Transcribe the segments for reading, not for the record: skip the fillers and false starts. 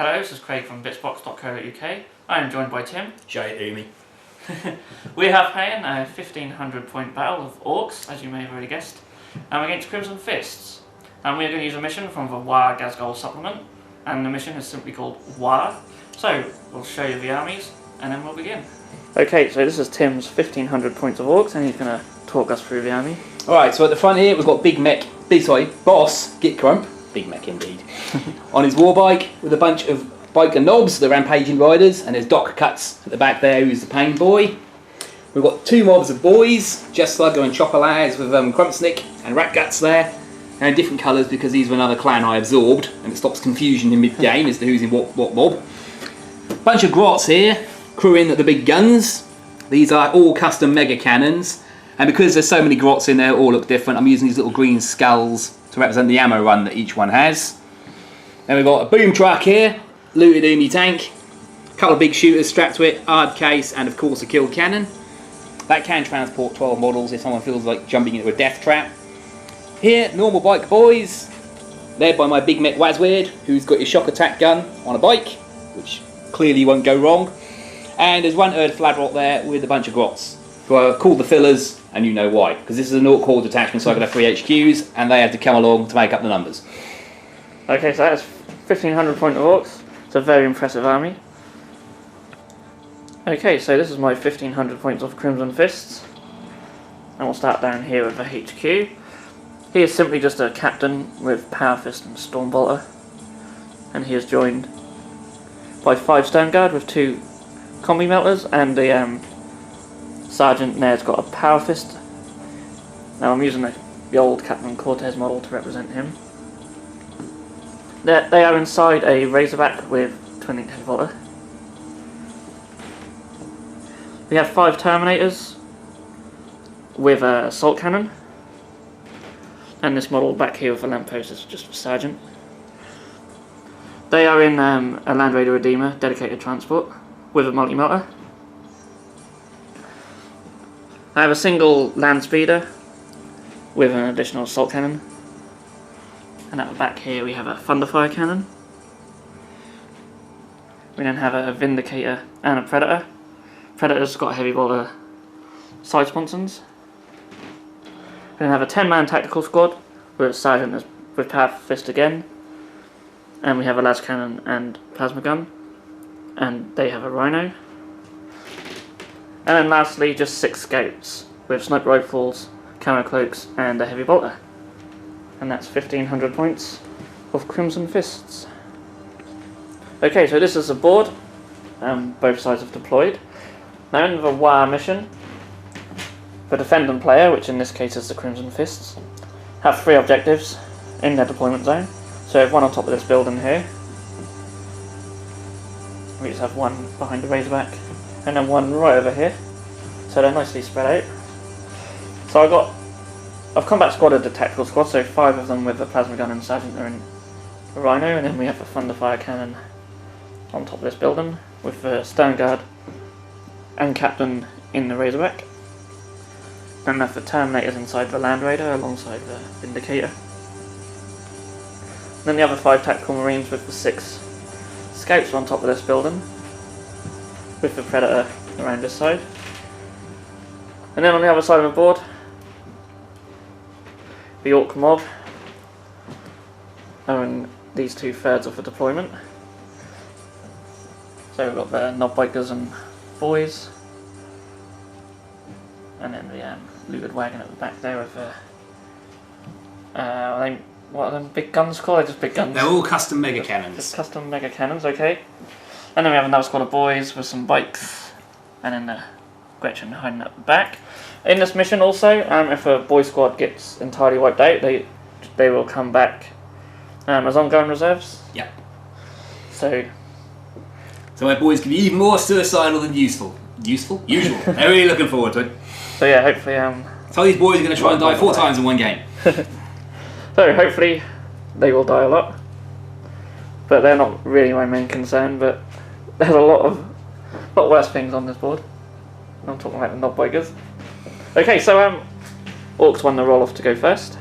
Hello, this is Craig from bitsbox.co.uk. I am joined by Tim. Shout Umi. We have playing a 1500 point battle of Orks, as you may have already guessed, against Crimson Fists. And we are going to use a mission from the Waaagh Ghazghkull supplement, and the mission is simply called Waaagh. So, we'll show you the armies, and then we'll begin. Okay, so this is Tim's 1500 points of Orks, and he's going to talk us through the army. Alright, so at the front here we've got Boss Ghazghkull, Big Mech indeed, on his war bike with a bunch of biker knobs, the rampaging riders, and there's Doc Cuts at the back there, who's the pain boy. We've got two mobs of boys, Jess Slugger and Chopper Lads with Crumpsnick and Rat Guts there, and different colours because these were another clan I absorbed, and it stops confusion in mid-game as to who's in what mob. Bunch of grots here, crewing at the big guns. These are all custom mega cannons, and because there's so many grots in there, all look different, I'm using these little green skulls to represent the ammo run that each one has. Then we've got a boom truck here, looted Umi tank, a couple of big shooters strapped to it, hard case, and of course a killed cannon. That can transport 12 models if someone feels like jumping into a death trap. Here, normal bike boys, led by my big mech Wazweird, who's got your shock attack gun on a bike, which clearly won't go wrong. And there's one Erd Fladrot there with a bunch of grots, who are called the fillers, and you know why. Because this is an Ork Horde detachment, so I could have 3 HQs, and they had to come along to make up the numbers. Okay, so that's 1500 point of Orks. It's a very impressive army. Okay, so this is my 1500 points of Crimson Fists. And we'll start down here with the HQ. He is simply just a captain with Power Fist and Stormbolter. And he is joined by 5 Stone Guard with 2 Combi Melters, and the Sergeant there's got a Power Fist. Now I'm using the old Captain Cortez model to represent him. They are inside a Razorback with Twin Heavy Bolter. We have 5 Terminators with a Assault Cannon. And this model back here with a lamppost is just for Sergeant. They are in a Land Raider Redeemer dedicated transport with a multi-melter. I have a single land speeder with an additional assault cannon. And at the back here we have a Thunderfire cannon. We then have a Vindicator and a Predator. Predator's got a heavy bolter side sponsons. We then have a 10-man tactical squad with a sergeant with Power Fist again. And we have a las cannon and plasma gun. And they have a rhino. And then lastly, just 6 scouts with sniper rifles, camo cloaks, and a heavy bolter. And that's 1500 points of Crimson Fists. Okay, so this is the board. Both sides have deployed. Now in the Waaagh mission, the defendant player, which in this case is the Crimson Fists, have 3 objectives in their deployment zone. So we have one on top of this building here. We just have one behind the Razorback, and then one right over here, so they're nicely spread out. So I've combat squadded the tactical squad, so 5 of them with the plasma gun and sergeant are in a rhino, and then we have a Thunderfire cannon on top of this building with the Stone Guard and captain in the Razorback. Then we have the Terminators inside the Land Raider alongside the Vindicator. Then the other 5 tactical marines with the 6 scouts on top of this building, with the Predator around this side. And then on the other side of the board, the Ork mob are in these 2/3 of the deployment. So we've got the knob bikers and boys, and then the looted wagon at the back there with what are them big guns called? Just big guns. They're all custom mega cannons. Just custom mega cannons, okay. And then we have another squad of boys with some bikes, and then the Gretchen hiding at the back. In this mission also, if a boy squad gets entirely wiped out, they will come back as ongoing reserves. Yeah. So my boys can be even more suicidal than useful. Useful? Usual. They're really looking forward to it. So yeah, hopefully So these boys are going to try and die 4 times in one game. So hopefully they will die a lot, but they're not really my main concern. But there's a lot worse things on this board. I'm talking about the knob bikers. Okay, so Orks won the roll off to go first.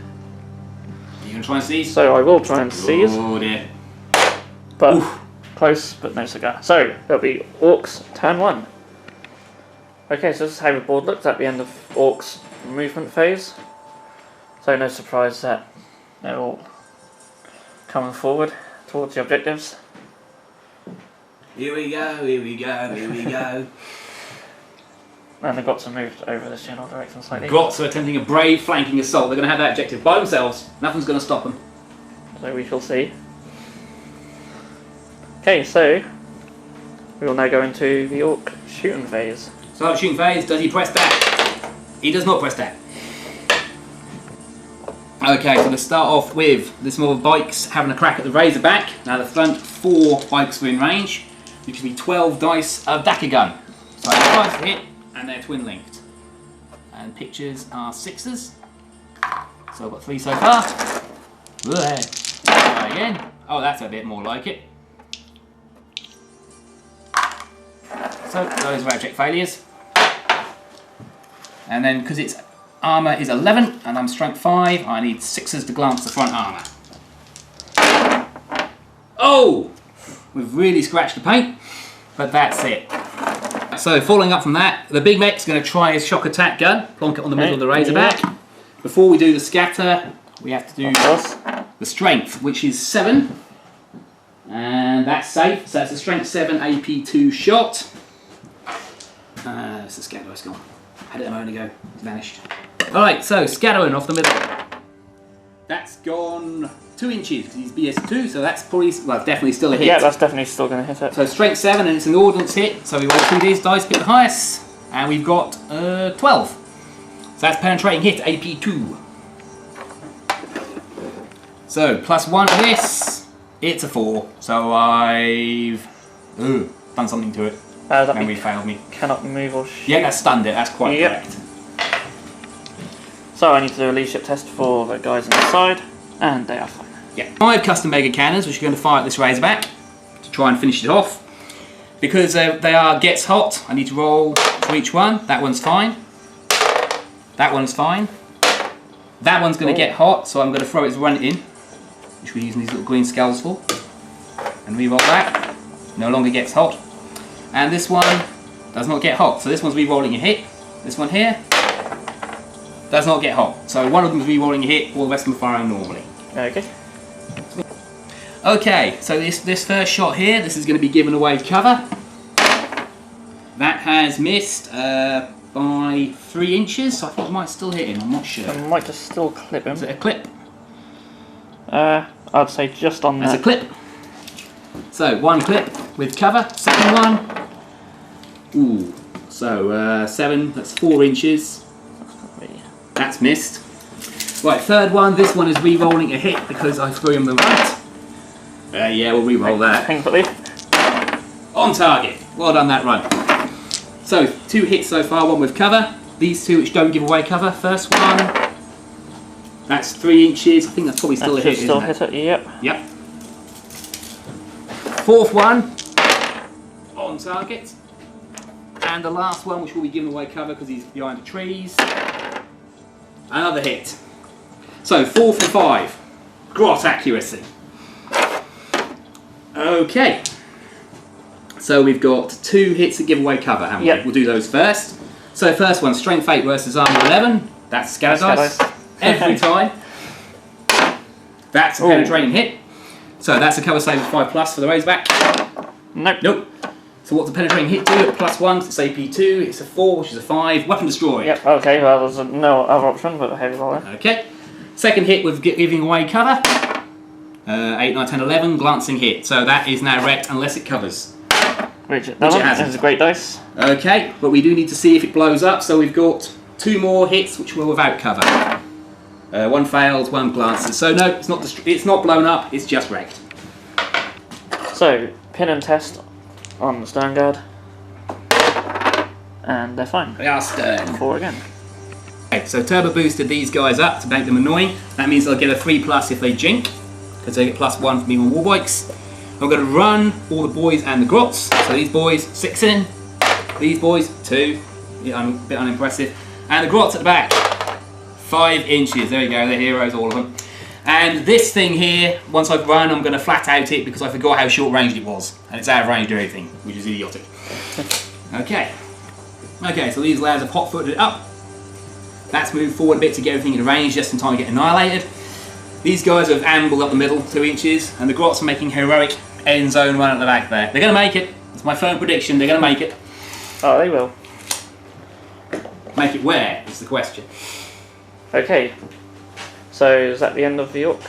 You going to try and seize? So I will try and seize. Oh dear. But oof. Close, but no cigar. So, it'll be Orks turn 1. Okay, so this is how the board looks at the end of Orks movement phase. So no surprise that they're all coming forward towards the objectives. Here we go, here we go, here we go. And the Grots have moved over this general direction slightly. Grots are attempting a brave flanking assault. They're going to have that objective by themselves. Nothing's going to stop them. So we shall see. Okay, so we will now go into the Ork shooting phase. So shooting phase, does he press that? He does not press that. Okay, so let's start off with this more bikes having a crack at the Razorback. Now the front 4 bikes are in range, which will be 12 dice of Ghazghkull. So 5 to hit, and they're twin linked. And pictures are 6s. So I've got 3 so far. Try again. Oh, that's a bit more like it. So those are abject failures. And then because its armour is 11 and I'm strength 5, I need 6s to glance the front armour. Oh! We've really scratched the paint, but that's it. So following up from that, the big mech's going to try his shock attack gun, plonk it on the middle of the Razorback. Yeah. Before we do the scatter, we have to do the strength, which is 7. And that's safe, so that's a strength 7 AP2 shot. It's the scatter dice gone. Had it a moment ago, it's vanished. Alright, so scattering off the middle. That's gone 2 inches because he's BS2, so that's probably, well, definitely still a hit. Yeah, that's definitely still going to hit it. So strength 7 and it's an ordnance hit, so we roll 2 these dice, pick the highest, and we've got 12. So that's penetrating hit, AP2. So +1 to this, it's a 4. So I've done something to it. And we failed me. Cannot move or shoot. Yeah, that stunned it, that's quite correct. So I need to do a leadership test for the guys on the side, and they are fine. Yeah. 5 custom mega cannons, which are going to fire at this Razorback to try and finish it off. Because they are gets hot, I need to roll for each one. That one's fine. That one's fine. That one's going to get hot, so I'm going to throw its run in, which we're using these little green skulls for. And re-roll that. No longer gets hot. And this one does not get hot. So this one's re-rolling a hit. This one here does not get hot. So one of them is re-rolling a hit, all the rest of them are firing normally. Okay. Okay, so this first shot here, this is going to be giving away cover. That has missed by 3 inches, so I think it might still hit him, I'm not sure. I might just still clip him. Is it a clip? I'd say just on that. That's a clip. So, 1 clip with cover, second one. Ooh, so 7, that's 4 inches. That's missed. Right, third one, this one is re-rolling a hit because I threw him the right. Yeah, we'll re-roll that. Thankfully. On target. Well done that run. So, 2 hits so far, 1 with cover. These 2 which don't give away cover. First one, that's 3 inches. I think that's probably still a hit, still isn't it? Hit it, yep. Yep. Fourth one, on target. And the last one, which will be giving away cover because he's behind the trees. Another hit. So 4 for 5. Grot accuracy. Okay. So we've got 2 hits that give away cover, haven't we? We'll do those first. So first one, Strength 8 versus Armour 11. That's scatter dice. Every time. That's a penetrating hit. So that's a cover save of 5+ for the Razorback. Nope. Nope. So what's the penetrating hit do at +1? It's AP2, it's a 4, which is a 5. Weapon destroy. Yep, okay, well there's no other option but a heavy roller. Okay. Second hit with giving away cover. 8, 9, 10, 11, glancing hit. So that is now wrecked unless it covers. Which it hasn't. It's a great dice. Okay, but we do need to see if it blows up, so we've got 2 more hits which were without cover. 1 failed, 1 glances. So no, it's not blown up, it's just wrecked. So, pin and test on the stern guard. And they're fine. They are stern. 4 again. Okay, so turbo boosted these guys up to make them annoying. That means they'll get a 3+ if they jink, because they get +1 from being on war bikes. I'm going to run all the boys and the grots. So these boys, 6 in. These boys, 2. Yeah, a bit unimpressive. And the grots at the back, 5 inches. There you go, they're heroes, all of them. And this thing here, once I've run, I'm going to flat out it because I forgot how short ranged it was. And it's out of range to everything, which is idiotic. Okay. Okay, so these lads have hot-footed it up. That's moved forward a bit to get everything in range just in time to get annihilated. These guys have ambled up the middle 2 inches, and the Grots are making heroic end zone run at the back there. They're going to make it. It's my firm prediction. They're going to make it. Oh, they will. Make it where is the question. Okay. So is that the end of the Orc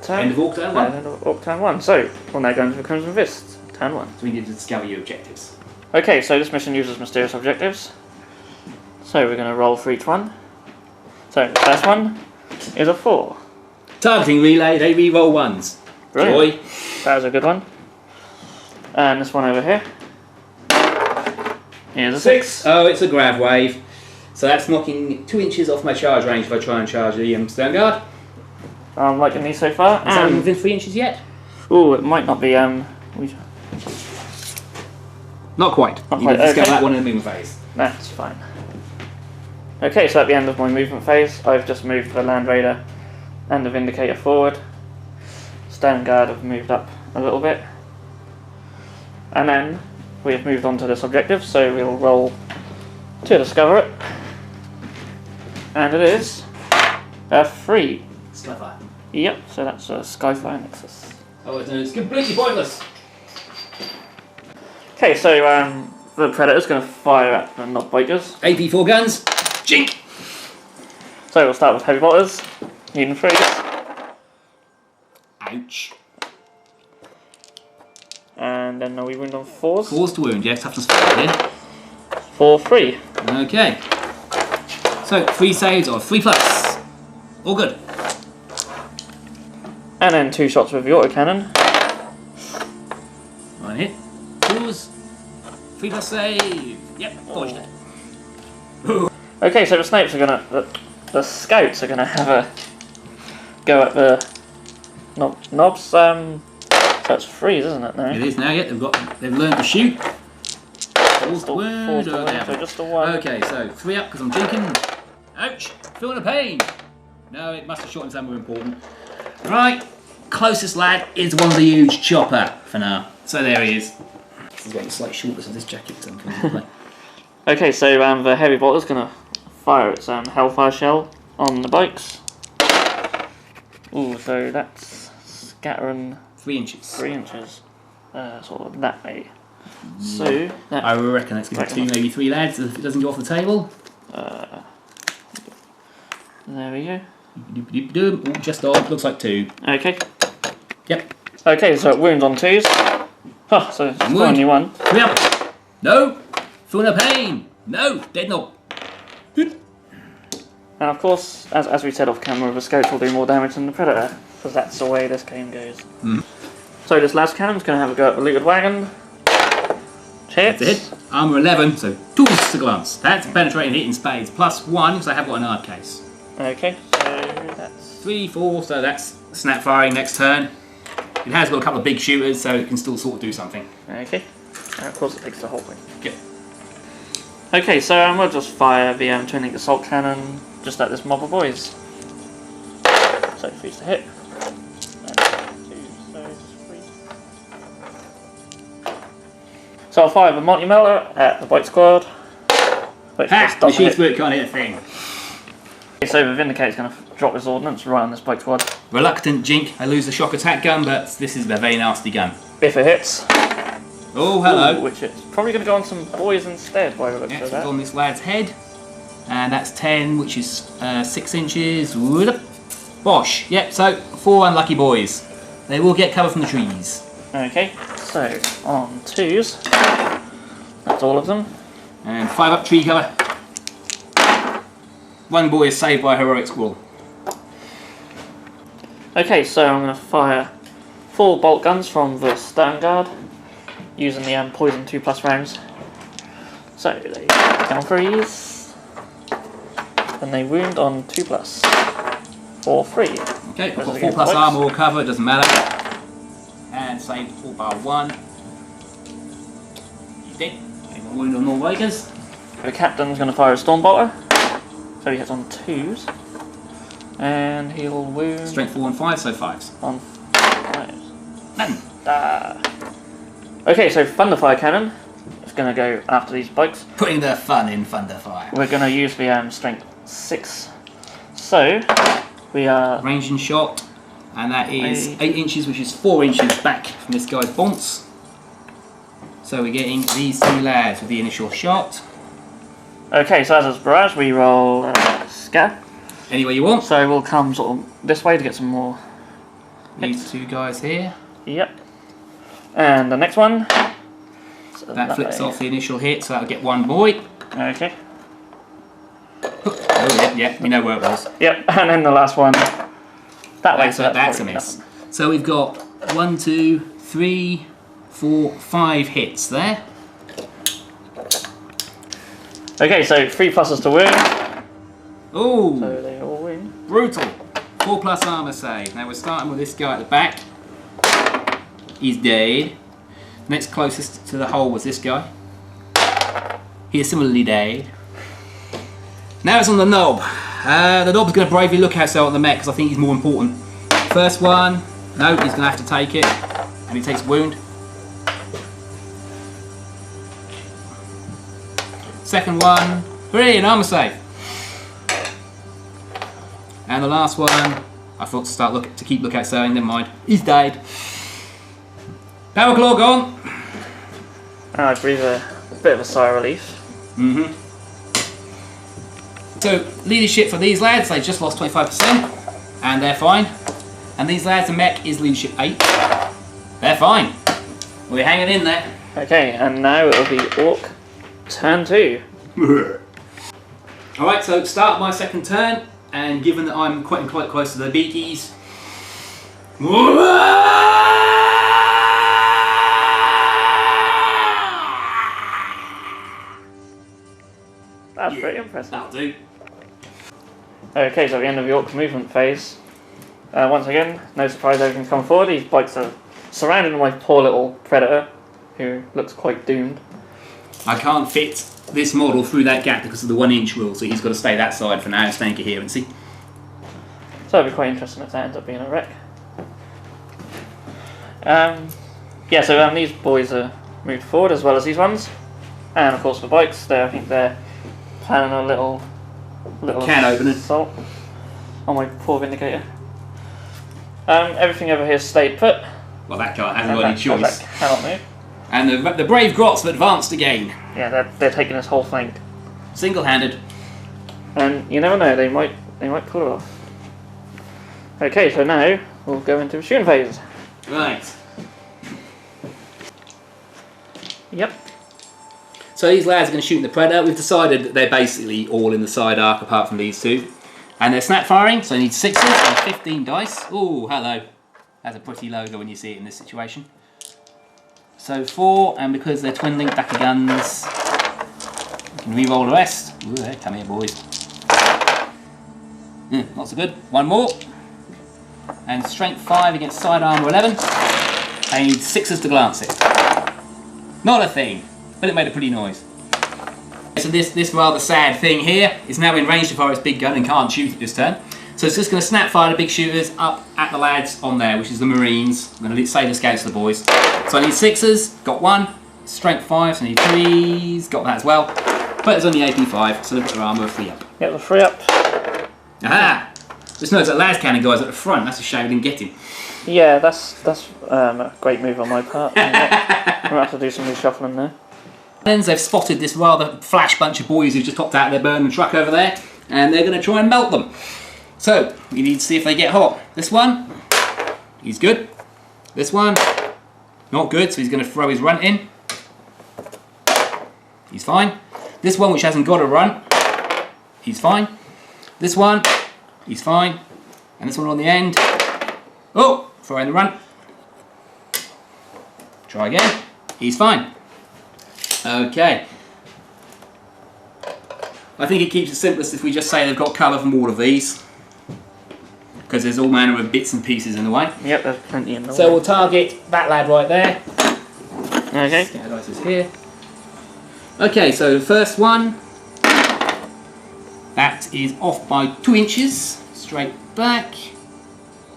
turn? End of Orc turn 1. End of Orc turn 1. So we'll now go into the Crimson Fist turn 1. So we need to discover your objectives. Okay, so this mission uses mysterious objectives. So we're going to roll for each one. So the first one is a 4. Targeting relay, they re-roll 1s. Brilliant. Joy. That was a good one. And this one over here. Here's a 6. Oh, it's a grav wave. So that's knocking 2 inches off my charge range if I try and charge the stone guard. I'm liking these so far. Is that within 3 inches yet? Oh, it might not be. Not quite. Not You quite, need to discover okay. that one in the movement phase. That's fine. Okay, so at the end of my movement phase, I've just moved the Land Raider and the Vindicator forward. Stone Guard have moved up a little bit. And then we have moved on to this objective, so we'll roll to discover it. And it is a 3. Skyfire. Yep, so that's a Skyfire Nexus. Oh, it's completely pointless. Okay, so the Predator's going to fire at the Knockbikers. AP4 guns. Jink! So we'll start with Heavy Bolters, needing 3s. Ouch. And then we wound on 4s. 4s to wound, yeah, toughness 5 here. 4, 3. Okay. So, 3 saves or 3+. All good. And then 2 shots with the autocannon. 1 hit. 2s. 3+ save. Yep, dodged it. Okay, so the snipes are gonna, the scouts are gonna have a go at the knobs. So it's 3s, isn't it? Now. It is now, yeah. They've learned to shoot. Falls to wound. So just the 1. Okay, so 3 up because I'm drinking. Ouch! Feeling the pain. No, it must have shot him somewhere important. Right, closest lad is the one with the huge chopper for now. So there he is. This is getting slightly shortness of this jacket. Okay, so the Heavy Bolter's gonna fire its Hellfire Shell on the bikes. Ooh, so that's scattering 3 inches. 3 inches. Sort of that way. So that, I reckon that's going to be 2, maybe 3 lads if it doesn't go off the table. there we go. Ooh, just off. Looks like 2. Okay. Yep. Okay, so it wounds on 2s. Oh, so it's only 1. 3 up. No. Feeling the pain. No. Dead knob. And of course, as we said off camera, the scouts will do more damage than the Predator, because that's the way this game goes. Mm. So this last cannon's going to have a go at the looted wagon. Hits. That's a hit. Armour 11, so 2 to glance. That's penetrating hit in spades. +1, because I have got an hard case. Okay, so that's 3, 4, so that's snap firing next turn. It has got a couple of big shooters, so it can still sort of do something. okay. And of course it takes the whole thing. Good. Okay, so we'll just fire the twin-link assault cannon just at this mob of boys. So 3's to hit. And 2, so just 3. So I'll fire the multi-melter at the bike squad. Which just doesn't Machine hit. Spirit can't hit a thing. Okay, so the Vindicator's going to drop his ordnance right on this bike squad. Reluctant jink. I lose the shock attack gun, but this is a very nasty gun. If it hits. Oh, hello. Ooh, which it's probably going to go on some boys instead by the looks Yeah, of it's that. on this lad's head. And that's 10, which is 6 inches. Bosh. Yep, so 4 unlucky boys. They will get cover from the trees. Okay, so on 2s. That's all of them. And 5 up tree cover. 1 boy is saved by a heroic squall. Okay, so I'm going to fire 4 bolt guns from the stern guard using the poison 2+ rounds. So they down 3s, and they wound on 2+. 4, 3. Okay, I've got 4+ armour or cover, it doesn't matter. And saved 4 bar 1. He's dead. Taking a wound on all Wakers. The captain's going to fire a storm bolter, so he hits on 2s. And he'll wound. Strength 4 and 5, so 5s. On 5s. None. Okay, so Thunderfire Cannon is going to go after these bikes. Putting the fun in Thunderfire. We're going to use the strength 6. So, we are... Range and shot, and that is 8 inches, which is 4 inches back from this guy's bonce. So we're getting these 2 lads with the initial shot. Okay, so as a barrage, we roll scatter. Any way you want. So we'll come sort of this way to get some more. These 2 guys here. Yep. And the next one. So that flips off the initial hit, so that'll get 1 boy. Okay. Oh yeah, we know where it was. Yep, and then the last one. That way, so that's a miss. Nothing. So we've got 1, 2, 3, 4, 5 hits there. Okay, so 3 pluses to wound. Oh! So they all win. Brutal. 4 plus armour save. Now we're starting with this guy at the back. He's dead. Next closest to the hole was this guy. He is similarly dead. Now it's on the knob. The knob's going to bravely look outside on the mech because I think he's more important. First one. No, he's going to have to take it. And he takes a wound. Second one. Brilliant, armour save. And the last one, I thought to keep look outside, never mind. He's died. Power claw gone. And I breathe a bit of a sigh of relief. Mm-hmm. So, leadership for these lads, they just lost 25%, and they're fine. And these lads, the mech is leadership 8. They're fine. We're hanging in there. Okay, and now it'll be Orc turn 2. Alright, so start my second turn, and given that I'm quite close to the beakies. That's pretty impressive. That'll do. Okay, so at the end of the Orc movement phase. Once again, no surprise everything's come forward. These bikes are surrounded by poor little Predator, who looks quite doomed. I can't fit this model through that gap because of the 1 inch rule, so he's got to stay that side for now, staying coherency. So it'll be quite interesting if that ends up being a wreck. Yeah, so these boys are moved forward as well as these ones. And of course the bikes, I think they're planning a little can opening assault on my poor Vindicator. Everything over here stayed put. Well, that guy hasn't got any choice. That cannot move. And the brave Grots have advanced again. Yeah, they're taking this whole flank. Single-handed. And you never know, they might pull it off. Okay, so now we'll go into the shooting phase. Right. Yep. So these lads are going to shoot in the Predator. We've decided that they're basically all in the side arc apart from these 2. And they're snap firing, so I need 6s and 15 dice. Ooh, hello. That's a pretty logo when you see it in this situation. So 4, and because they're twin link backer guns, we can re-roll the rest. Ooh, come here, boys. Not so good. 1 more. And strength 5 against side armor 11. I need 6s to glance it. Not a thing, but it made a pretty noise. So this rather sad thing here is now in range to fire its big gun and can't shoot it this turn. So it's just going to snap fire the big shooters up at the lads on there, which is the Marines. I'm going to save the scouts to the boys. So I need 6s, got 1. Strength 5, so I need 3s, got that as well. But it's only AP 5, so they've got their armour 3 up. Get the 3 up. Aha! Just notice that las cannon guy's at the front. That's a shame we didn't get him. Yeah, that's a great move on my part. We'll have to do some reshuffling there. Then they've spotted this rather flash bunch of boys who've just popped out of their burning truck over there, and they're going to try and melt them. So, we need to see if they get hot. This one, he's good. This one, not good, so he's going to throw his runt in. He's fine. This one, which hasn't got a runt, he's fine. This one, he's fine. And this one on the end, oh, throw in the runt. Try again, he's fine. Okay. I think it keeps it simplest if we just say they've got cover from all of these. Because there's all manner of bits and pieces in the way. Yep, there's plenty in the way. So we'll target that lad right there. Okay. Scatter dice is here. Okay, so the first one. That is off by 2 inches. Straight back.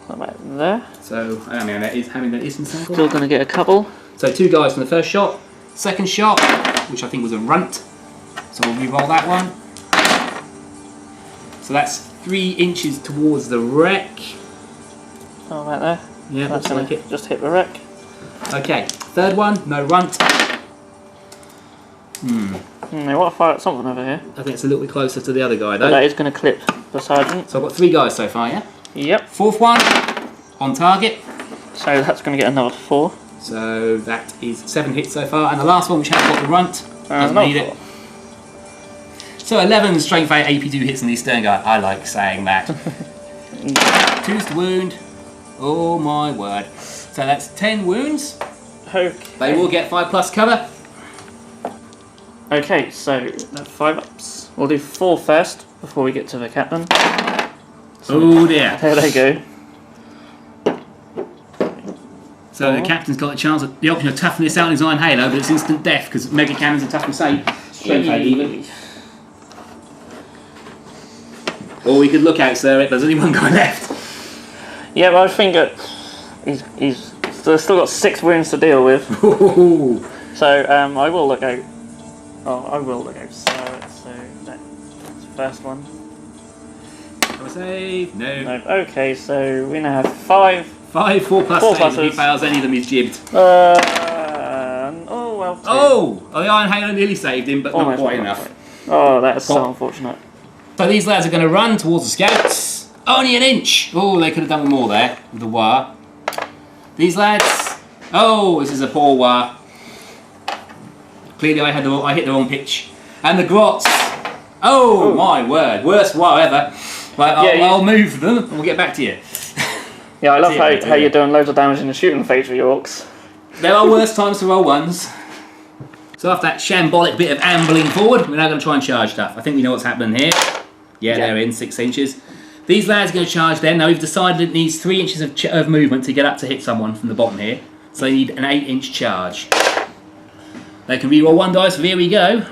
About there. So, I mean, that is having that is in sample. Still going to get a couple. So 2 guys from the first shot. Second shot, which I think was a runt. So we'll re-roll that one. So that's 3 inches towards the wreck. Oh, about there. Yeah, that's looks like it. Just hit the wreck. Okay, third one, no runt. They want to fire at something over here. I think it's a little bit closer to the other guy though. But that is going to clip the sergeant. So I've got 3 guys so far, yeah? Yep. Fourth one, on target. So that's going to get another 4. So that is 7 hits so far. And the last one, which has got the runt, doesn't need it. So 11 strength 8 AP2 hits on the stern guy. I like saying that. 2's the wound. Oh my word. So that's 10 wounds. Okay. They will get 5+ cover. Okay, so 5 ups. We'll do 4 first before we get to the captain. Oh dear. There they go. So the captain's got a chance at the option of toughing this out in his Iron Halo, but it's instant death because Mega Cannons are toughness 8. Strength 8 even. Or we could look out, sir, if there's only one guy left. Yeah, but I think that he's still got 6 wounds to deal with. So I will look out. Oh, I will look out. So that's the first one. Have a save? No. Okay, so we now have 5. 5, 4+ 4 saves. pluses. If he fails any of them, he's jibbed. Oh well. 2. Oh, the Iron Halo nearly saved him, but Almost not quite enough. Oh, that is so unfortunate. So these lads are going to run towards the scouts. Only an inch. Oh, they could have done more there with the Waaagh. These lads. Oh, this is a poor Waaagh. Clearly, I hit the wrong pitch. And the Grots. Oh my word, worst Waaagh ever. Right, I'll move them and we'll get back to you. Yeah, I love how you're doing loads of damage in the shooting phase with your Orks. There are worse times to roll ones. So after that shambolic bit of ambling forward, we're now going to try and charge stuff. I think we know what's happening here. Yeah, they're in 6 inches. These lads are going to charge then. Now we've decided it needs 3 inches of movement to get up to hit someone from the bottom here. So they need an 8-inch charge. They can reroll 1 dice. Here we go.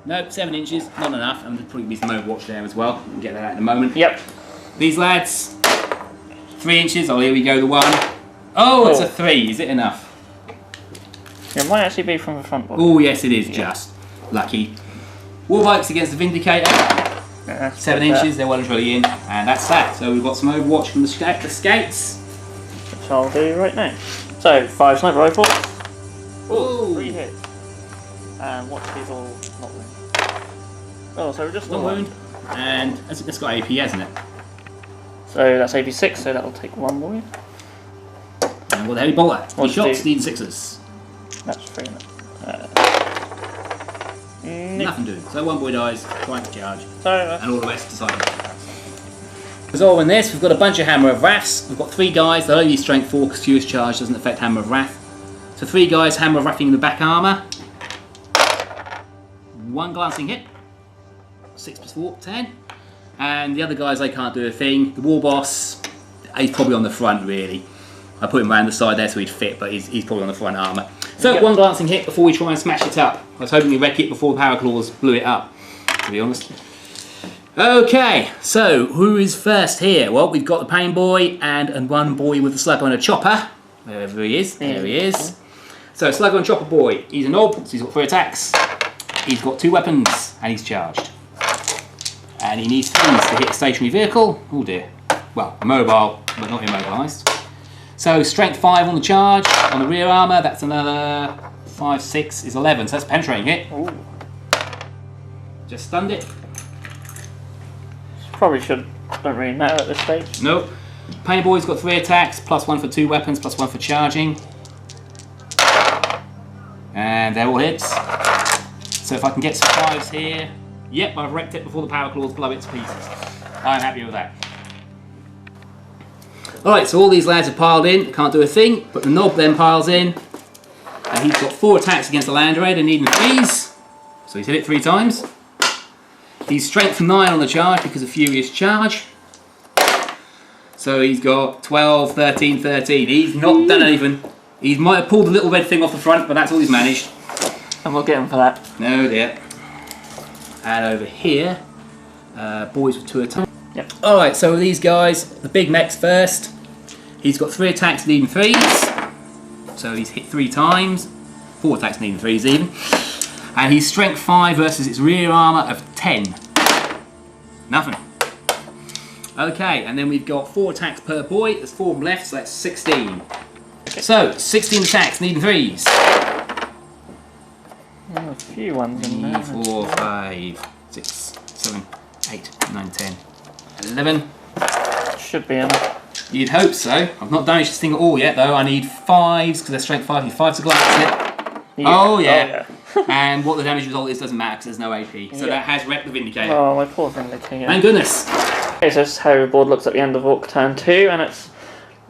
Nope, 7 inches, not enough. And there'll probably be some overwatch there as well. We'll get that out in a moment. Yep. These lads, 3 inches. Oh, here we go, the 1. Oh, it's a 3. Is it enough? It might actually be from the front body. Oh, yes, it is. Just lucky. Warbikes against the Vindicator. 7 inches. They're well and truly in, and that's that. So we've got some overwatch from the scouts, which I'll do right now. So 5 sniper rifles. Oh, 3 hits. And what's these all not wound? Oh, so we're just one wound. And it's got AP, hasn't it? So that's AP6, so that'll take 1 more. And with the heavy bolter, 3 shots, need 6s. That's 3 in it. Nothing doing. So 1 boy dies, trying to charge. And all the rest decide. Resolving this, we've got a bunch of Hammer of Wraths. We've got 3 guys, they'll only strength 4 because Furious Charge doesn't affect Hammer of Wrath. So 3 guys, Hammer of Wrathing in the back armour. 1 glancing hit. 6 + 4, 10. And the other guys, they can't do a thing. The War Boss, he's probably on the front really. I put him around the side there so he'd fit, but he's probably on the front armour. So 1 glancing hit before we try and smash it up. I was hoping to wreck it before the Power Claws blew it up, to be honest. Okay, so who is first here? Well, we've got the Pain Boy and 1 boy with a slug on a chopper. Wherever he is, there he is. So slug on chopper boy, he's a knob, so he's got 3 attacks. He's got 2 weapons and he's charged. And he needs 3s to hit a stationary vehicle. Oh dear. Well, mobile, but not immobilised. So strength 5 on the charge, on the rear armour, that's another 5, 6 is 11, so that's a penetrating hit. Ooh. Just stunned it. Probably don't really matter at this stage. Nope. Pain Boy's got 3 attacks, +1 for 2 weapons, +1 for charging. And they're all hits. So if I can get some 5s here. Yep, I've wrecked it before the Power Claws blow it to pieces. I'm happy with that. Alright, so all these lads are piled in, can't do a thing, but the knob then piles in. And he's got 4 attacks against the Land Raider, needing 3s. So he's hit it 3 times. He's strength 9 on the charge because of Furious Charge. So he's got 12, 13, 13. He's not done anything. He might have pulled the little red thing off the front, but that's all he's managed. And we'll get him for that. No dear. And over here, boys with 2 attacks. Yep. Alright, so these guys, the big mech's first. He's got 3 attacks needing 3s. So he's hit 3 times. 4 attacks needing 3s even. And he's strength 5 versus its rear armour of 10. Nothing. Okay, and then we've got 4 attacks per boy. There's 4 from left, so that's 16. So, 16 attacks needing 3s. A few ones in there. 3, 4, 5, 6, 7, 8, 9, 10, 11. Should be enough. You'd hope so. I've not damaged this thing at all yet, though. I need 5s because they're strength 5. I need 5 to glance it. Yeah. Oh, yeah. And what the damage result is doesn't matter because there's no AP. So that has wrecked the Vindicator. Oh, my poor Vindicator. Thank goodness. Okay, so this is how the board looks at the end of Orc turn 2, and it's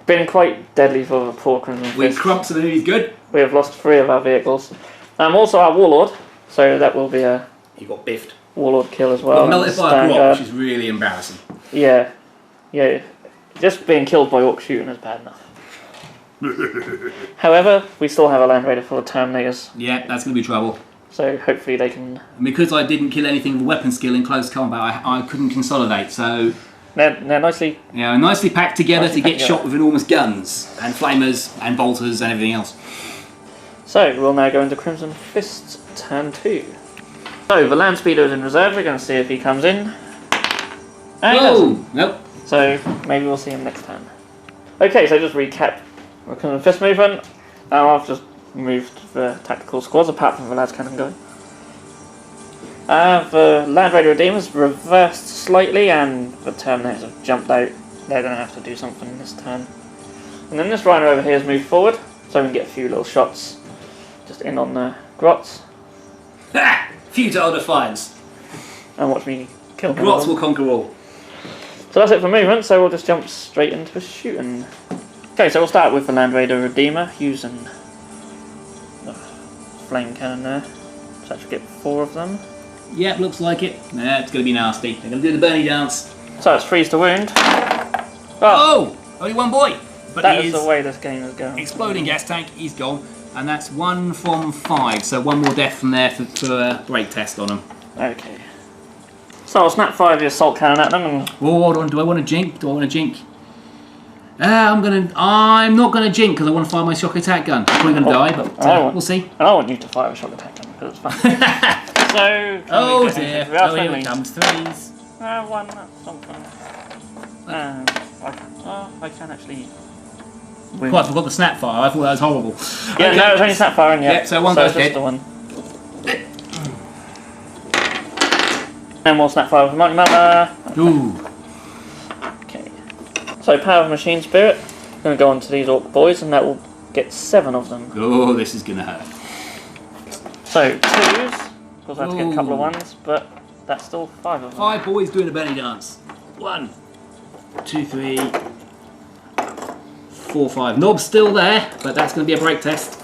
been quite deadly for the poor Crimson Fist. With Crumps and he's good. We have lost 3 of our vehicles. Also our Warlord, so that will be a He got biffed. Warlord kill as well. Got melted by a rock, which is really embarrassing. Yeah. Just being killed by Orc shooting is bad enough. However, we still have a Land Raider full of Terminators. Yeah, that's going to be trouble. So hopefully they can... And because I didn't kill anything with weapon skill in close combat, I couldn't consolidate, so... They're nicely... Yeah, nicely packed together to get shot with enormous guns, and flamers, and bolters, and everything else. So, we'll now go into Crimson Fist's turn 2. So, the Land Speeder is in reserve, we're going to see if he comes in. And he doesn't. Nope. So, maybe we'll see him next turn. Okay, so just recap the Crimson Fist movement. I've just moved the tactical squads, apart from the Las Cannon guy. The Land Raider Redeemers reversed slightly, and the Terminators have jumped out. They're going to have to do something this turn. And then this Rhino over here has moved forward, so we can get a few little shots just in on the grots. Ha! Futile defiance. And watch me kill him. Grots will conquer all. So that's it for movement, so we'll just jump straight into the shooting. Okay, so we'll start with the Land Raider Redeemer, using the flame cannon there. So I should get 4 of them. Yep, looks like it. Nah, it's going to be nasty. They're going to do the Bernie dance. So it's freeze to wound. Oh! Only 1 boy! But that he is the way this game is going. Exploding gas tank, he's gone. And that's 1 from 5, so 1 more death from there for a break test on him. Okay. So I'll snap 5 the assault cannon at them and... Oh, do I want to jink? Do I want to jink? I'm not going to jink because I want to fire my shock attack gun. I'm probably going to die, but we'll see. And I want you to fire a shock attack gun because it's fun. So... Oh dear. Oh, here it comes. 3s. 1, that's something. I can actually... Quite, I forgot the snap fire. I thought that was horrible. Yeah, okay. no, it's only snap firing, yeah. Yep, so 1 goes dead. The one. And we'll snap fire with Mighty Manta. Ooh. Okay. So power of Machine Spirit. I'm going to go on to these Orc boys, and that will get 7 of them. Oh, this is going to hurt. So 2s. Of course I have to get a couple of 1s, but that's still 5 of them. 5 boys doing a belly dance. 1, 2, 3, 4, 5. Knob's still there, but that's going to be a break test.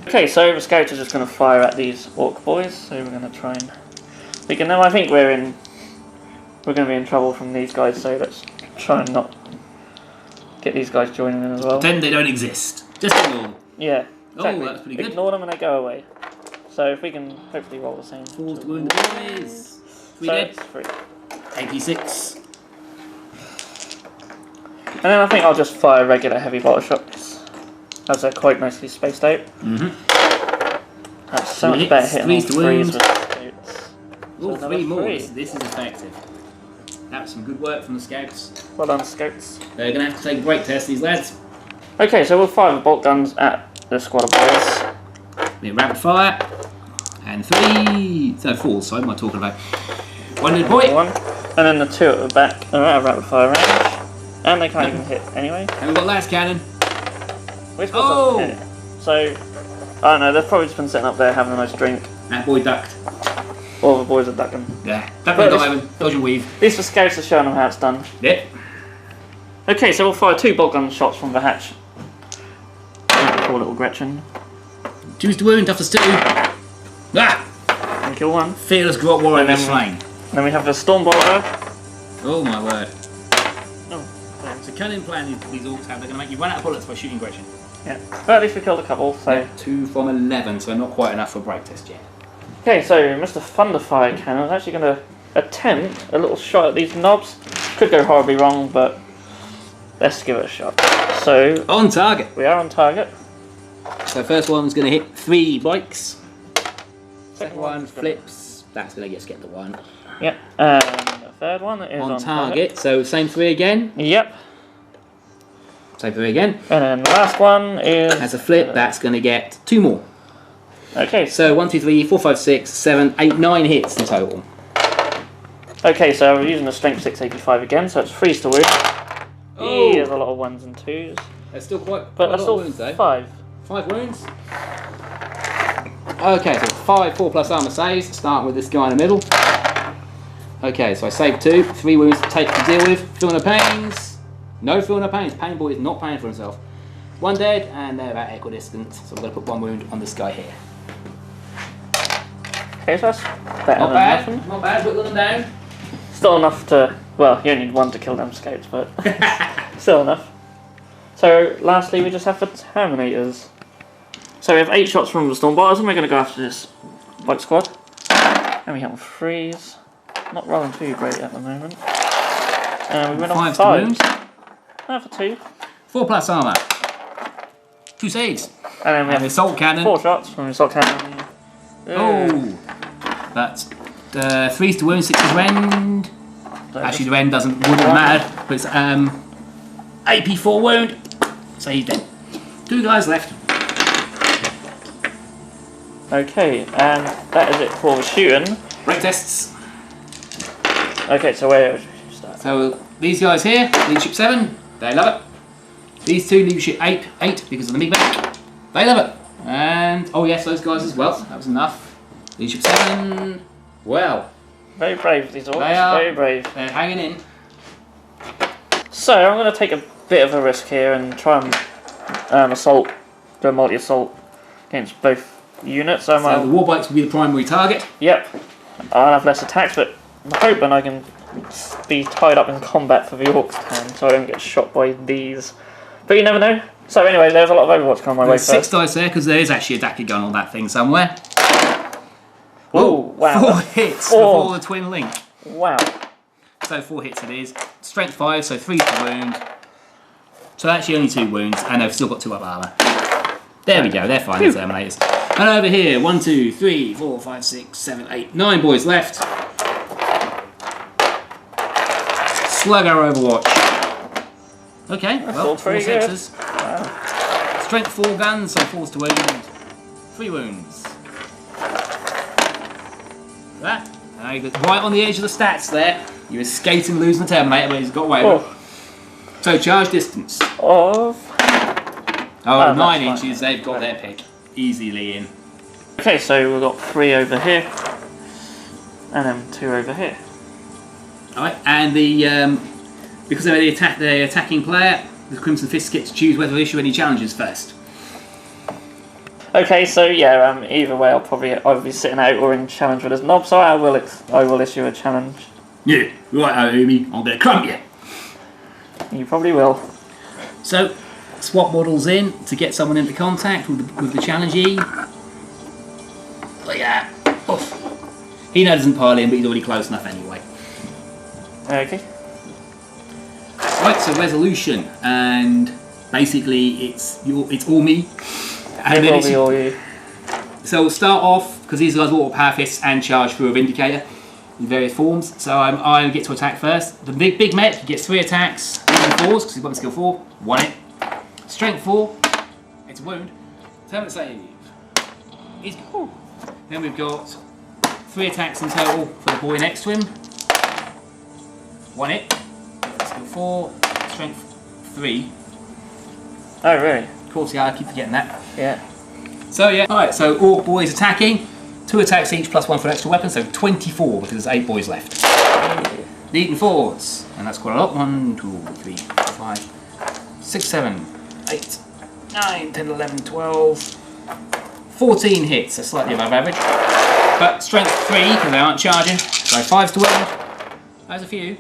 Okay, so the scouts are just going to fire at these Orc boys, so we're going to try and... I think we're going to be in trouble from these guys, so let's try and not get these guys joining in as well. Pretend they don't exist. Just ignore them. Yeah, exactly. Oh, that's pretty good. Ignore them and they go away. So if we can hopefully roll the same. 4 to wound the boys. 3 so dead. it's 3. 86. And then I think I'll just fire regular heavy bottle shots, as they're quite nicely spaced out. That's so much better hitting on 3s with scouts. Oh, So 3 more. 3. This is effective. That was some good work from the scouts. Well done, scouts. They're going to have to take a break test, these lads. Okay, so we'll fire the bolt guns at the squad of boys. Be a rapid fire. And 3. No, 4, sorry, what am I talking about? 1 dead boy. 1. And then the 2 at the back are out of rapid fire range. And they can't even hit anyway. And we've got last cannon. Which doesn't hit. So, I don't know, they've probably just been sitting up there having a nice drink. That boy ducked. All the boys are ducking. Yeah, duck and dive, dodge and weave. At least the scouts are showing them how it's done. Yep. Okay, so we'll fire 2 bolt gun shots from the hatch. Poor little Gretchen. Choose to wound, toughest 2. Ah! And kill 1. Fearless Grot Warrior is slain. Then we have the Stormbolter. Oh my word. Oh, It's a cunning plan these Orks have. They're going to make you run out of bullets by shooting Gretchen. yeah. But at least we killed a couple, so... Yeah, 2 from 11, so not quite enough for a break test yet. Okay, so Mr. Thunderfire Cannon is actually going to attempt a little shot at these knobs. Could go horribly wrong, but let's give it a shot. So On target. we are on target. So first one's going to hit 3 bikes. Second one flips. That's going to just get the 1. Yep. And the third one is on target. So same 3 again. Yep. Same 3 again. And then the last one is... Has a flip. That's going to get 2 more. Okay. So 1, 2, 3, 4, 5, 6, 7, 8, 9 hits in total. Okay, so we're using the strength 685 again, so it's 3 to wound. Oh. There's a lot of 1s and 2s. That's still quite But a that's lot still of wounds though. 5. 5 wounds. Okay, so 5 4 plus armor saves. Start with this guy in the middle. Okay, so I saved 2. 3 wounds to deal with. Feeling no pains. No feeling no pains. Pain boy is not paying for himself. 1 dead, and they're about equidistant. So I'm going to put 1 wound on this guy here. Okay, so that's better Not than bad. nothing. Not bad. Whittle them down. Still enough to... Well, you only need 1 to kill them scouts, but... still enough. So, lastly, we just have the Terminators. So we have 8 shots from the Stormbotters, and we're going to go after this bike squad. And we hit on 3s. Not rolling too great at the moment. And we win on 5. Wounds. No, for 2. 4 plus armor. 2 saves. And then we And have assault cannon. 4 shots from the assault cannon. Oh! That's 3's to wound, 6 to rend. Actually, the rend wouldn't matter, but it's AP 4 wound. So he's dead. 2 guys left. Okay, and that is it for the shooting. Break tests. Okay, so where should we start? So these guys here, leadership 7, they love it. These 2, leadership 8 because of the big back. They love it. And oh yes, those guys as well. That was enough. Leadership 7. Well, Very brave, these orcs. they are. Very brave. They're hanging in. So I'm going to take a bit of a risk here and try and do a multi-assault against both units. So the war bikes will be the primary target. Yep. I'll have less attacks, but I'm hoping I can be tied up in combat for the orcs turn, so I don't get shot by these. But you never know. So anyway, there's a lot of Overwatch coming my way There's 6 first. dice there because there is actually a Daka gun on that thing somewhere. Oh, wow. 4 hits before the twin link. Wow. So 4 hits it is. Strength 5, so 3 to wound. So actually only 2 wounds, and they've still got 2 up armor. There we go, they're fine, the Terminators. And over here, 1, 2, 3, 4, 5, 6, 7, 8, 9 boys left. Slugger Overwatch. Okay, That's well, all 4 pretty good. sixes. Wow. Strength 4 guns, so 4's to wound. 3 wounds. That. Right on the edge of the stats there. You were skating losing the Terminator, but he's got away with it. So charge distance. Of... Oh, 9 that's inches, fine. they've got their pick. Easily in. Okay, so we've got 3 over here. And then 2 over here. Alright, and the because they're the attacking player, the Crimson Fists get to choose whether to issue any challenges first. Okay, so yeah, either way I'll probably either be sitting out or in challenge with this knob, so I will issue a challenge. Yeah, right, Amy, I'm gonna crump you. You probably will. So, swap models in to get someone into contact with the challengee. Look at that. Oof. He knows doesn't pile in, but he's already close enough anyway. Okay. Right, so resolution, and basically it's all me. And It then will be all you. so we'll start off, because these guys will auto power fists and charge through a Vindicator in various forms. So I get to attack first. The big mech gets 3 attacks, 4s, because he's got skill 4, 1 hit. Strength 4, it's a wound. Terminate save. He's good. Then we've got 3 attacks in total for the boy next to him. 1 hit. Skill 4, strength 3. Oh, really? Of course, yeah, I keep forgetting that. Yeah. So yeah, alright, so Orc boys attacking. 2 attacks each plus 1 for an extra weapon, so 24 because there's 8 boys left. Eating 4s, and that's quite a lot. 1, 2, 3, 4, 5, 6, 7, 8, 9, 10, 11, 12, 14 hits, so slightly above average. But strength 3 because they aren't charging, so 5s to wound. There's a few.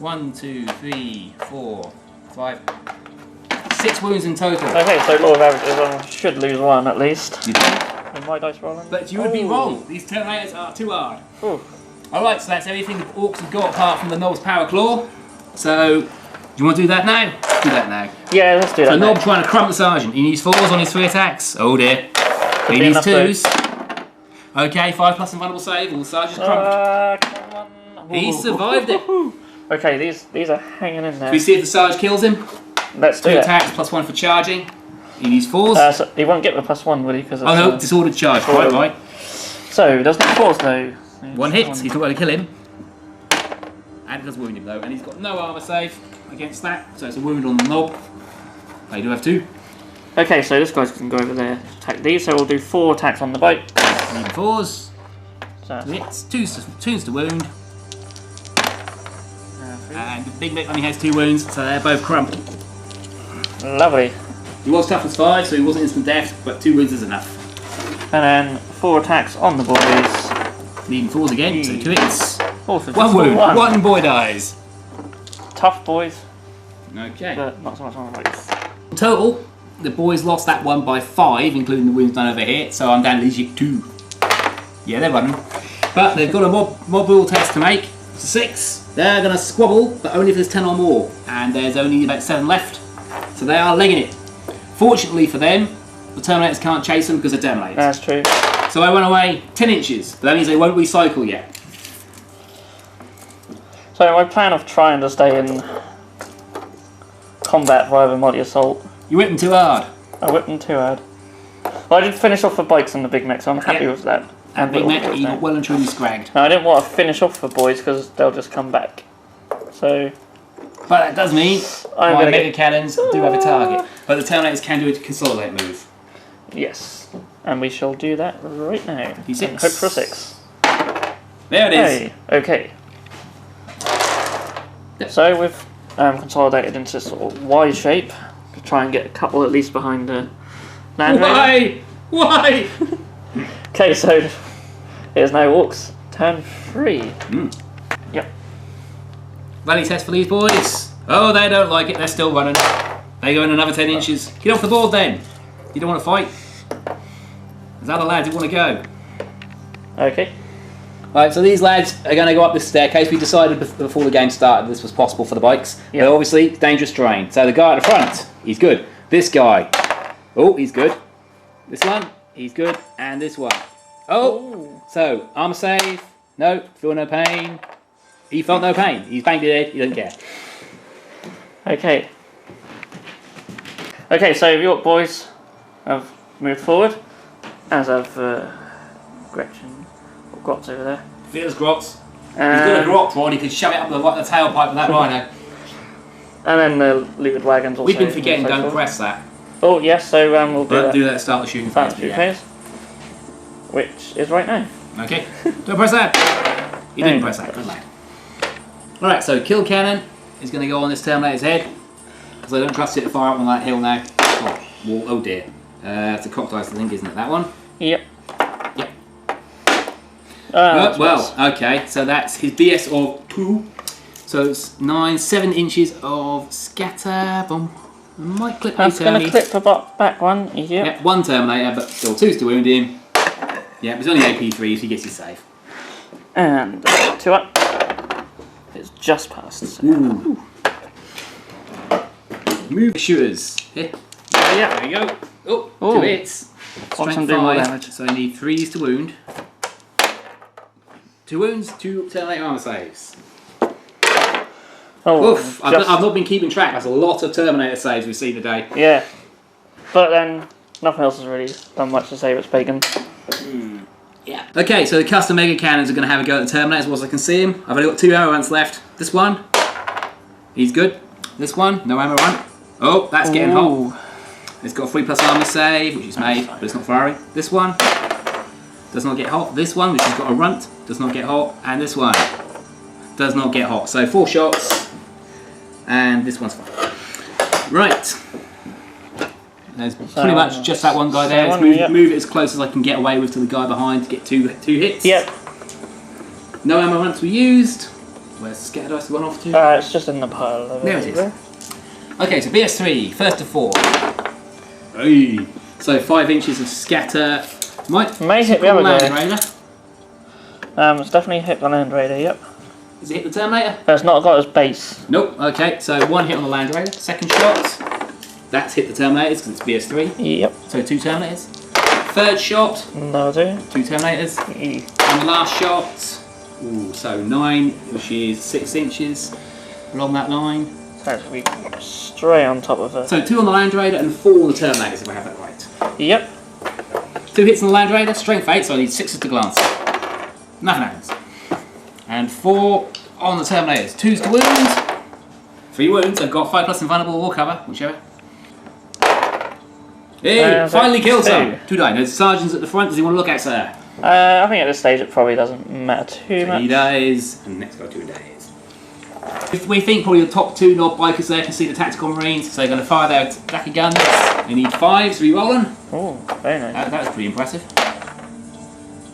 1, 2, 3, 4, 5, 6 wounds in total. Okay, so law of averages, I should lose 1 at least. You do. With my dice rolling. But you would be wrong. These Terminators are too hard. Ooh. Alright, so that's everything the Orks have got apart from the Nob's Power Claw. So, do you want to do that now? Do that now. Yeah, let's do that. So now. Nob trying to crump the Sergeant. He needs 4s on his 3 attacks. Oh dear. He needs 2s. Okay, 5 plus invulnerable save. All the Sergeant's crumped. Come on. He survived it. Okay, these are hanging in there. We see if the Sarge kills him. Let's do 2 it. attacks plus 1 for charging. He needs 4s. So he won't get the +1, will he? Because Oh no, disordered charge. Right. So he does not 4s though. 1 hit. He's not going to kill him. And it does wound him though. And he's got no armour save against that. So it's a wound on the Nob. They do have 2. Okay, so this guy's can go over there to attack these. So we'll do 4 attacks on the bike. Even 4s. So Hits. 2s to wound. And the Big Mick only has 2 wounds, so they're both crumpled. Lovely. He was toughness 5, so he wasn't instant death, but 2 wounds is enough. And then 4 attacks on the boys. Needing 4s again, so 2 hits. Also 1 wound. 1. 1 boy dies. Tough boys, Okay. but not so much on the bikes. In total, the boys lost that one by 5, including the wounds done over here, so I'm down to Legion 2. Yeah, they're running. But they've got a mob rule test to make. 6. They're going to squabble, but only if there's 10 or more. And there's only about 7 left. So they are legging it. Fortunately for them, the Terminators can't chase them because they're Terminators. That's true. So I went away 10 inches. But that means they won't recycle yet. So my plan of trying to stay in combat rather than Mighty Assault. You whipped them too hard. I whipped them too hard. Well, I did finish off the bikes and the Big Mech, so I'm happy with that. And Big Mac, you got well and truly scragged. Now, I didn't want to finish off the boys because they'll just come back. So. But that does mean I'm my gonna Mega Cannons do have a target. But the Terminators can do a consolidate move. Yes. And we shall do that right now. D6. And hope for a 6. There it is. Hey, okay. Yep. So we've consolidated into sort of Y shape to try and get a couple at least behind the Land Raider. Why? Okay, so it is now Orks turn 3. Yep. Rally test for these boys. Oh, they don't like it. They're still running. They go in another 10 inches. Get off the board then. You don't want to fight. There's other lads who want to go. Okay. Right, so these lads are going to go up this staircase. We decided before the game started this was possible for the bikes. Yep. But obviously, it's dangerous terrain. So the guy at the front, he's good. This guy, oh, he's good. This one, he's good. And this one. Oh! So, armor save. No, feel no pain. He felt no pain. He's banged it in. He doesn't care. Okay. Okay, so York boys have moved forward, as have Gretchen, or Grotz over there. Feels Grotz. He's got a Grotz rod. He could shove it up the tailpipe of that rhino. And then the levered wagons also. We've been forgetting, so don't forth. press that. Oh, yes, so we'll do that. Do that, start the shooting phase. phase, which is right now. Okay, don't press that. You didn't press that, good lad. Alright, so kill cannon is going to go on this Terminator's head. Because I don't trust it to fire up on that hill now. Oh, wall, oh dear. It's a cocked dice, I think, isn't it, that one? Yep. Yep. Well, well, okay, so that's his BS of 2. So it's 7 inches of scatter. Boom. I might clip I'm this going early. to clip the back one. Yep. Yep, 1 Terminator, but still 2's to wound him. Yeah, it's only AP3 if he gets his save. And 2 up. It's just passed. So. Ooh. Move shooters. Yeah. Yeah. There you go. Oh, Ooh. 2 hits. Watch them Strength do more 5, damage. so I need 3s to wound. 2 wounds, 2 Terminator armor saves. Oh, Oof, I've not been keeping track. That's a lot of Terminator saves we've seen today. Yeah. But then, nothing else has really done much to save its bacon. Yeah. Okay, so the custom Mega Cannons are going to have a go at the Terminators as I can see him. I've only got 2 ammo runs left. This one, he's good. This one, no ammo run. Oh, that's getting hot. It's got a 3+ armor save, which is made, but it's not firing. This one does not get hot. This one, which has got a runt, does not get hot. And this one does not get hot. So 4 shots, and this one's fine. Right. There's pretty much just that one guy there. Let's move it as close as I can get away with to the guy behind to get two hits. Yep. No ammo runs were used. Where's the scatter dice gone off to? It's just in the pile over there it is. Okay, so BS3, first to 4. Hey. So 5 inches of scatter. Might hit the other guy. It's definitely hit the Land Raider, yep. Has it hit the Terminator? But it's not got his base. Nope. Okay, so 1 hit on the Land Raider. Second shot, that's hit the Terminators because it's BS3. Yep. So 2 Terminators. Third shot, That'll do. 2 Terminators. And the last shot, ooh, so 9, which is 6 inches along that line. So it's be straight on top of it. So 2 on the Land Raider and 4 on the Terminators, if I have that right. Yep. 2 hits on the Land Raider, strength 8, so I need 6s to glance. Nothing happens. And 4 on the Terminators. 2s to wound. 3 wounds, I've got 5+ invulnerable or cover, whichever. Hey, finally killed some. 2 die. There's sergeants at the front. Does he want to look at, sir? I think at this stage it probably doesn't matter too much. He dies, and the next guy 2 dies. We think probably the top 2 Knob bikers there can see the tactical marines, so they're going to fire their attacker guns. They need 5s, re-rolling. Oh, very nice. That was pretty impressive.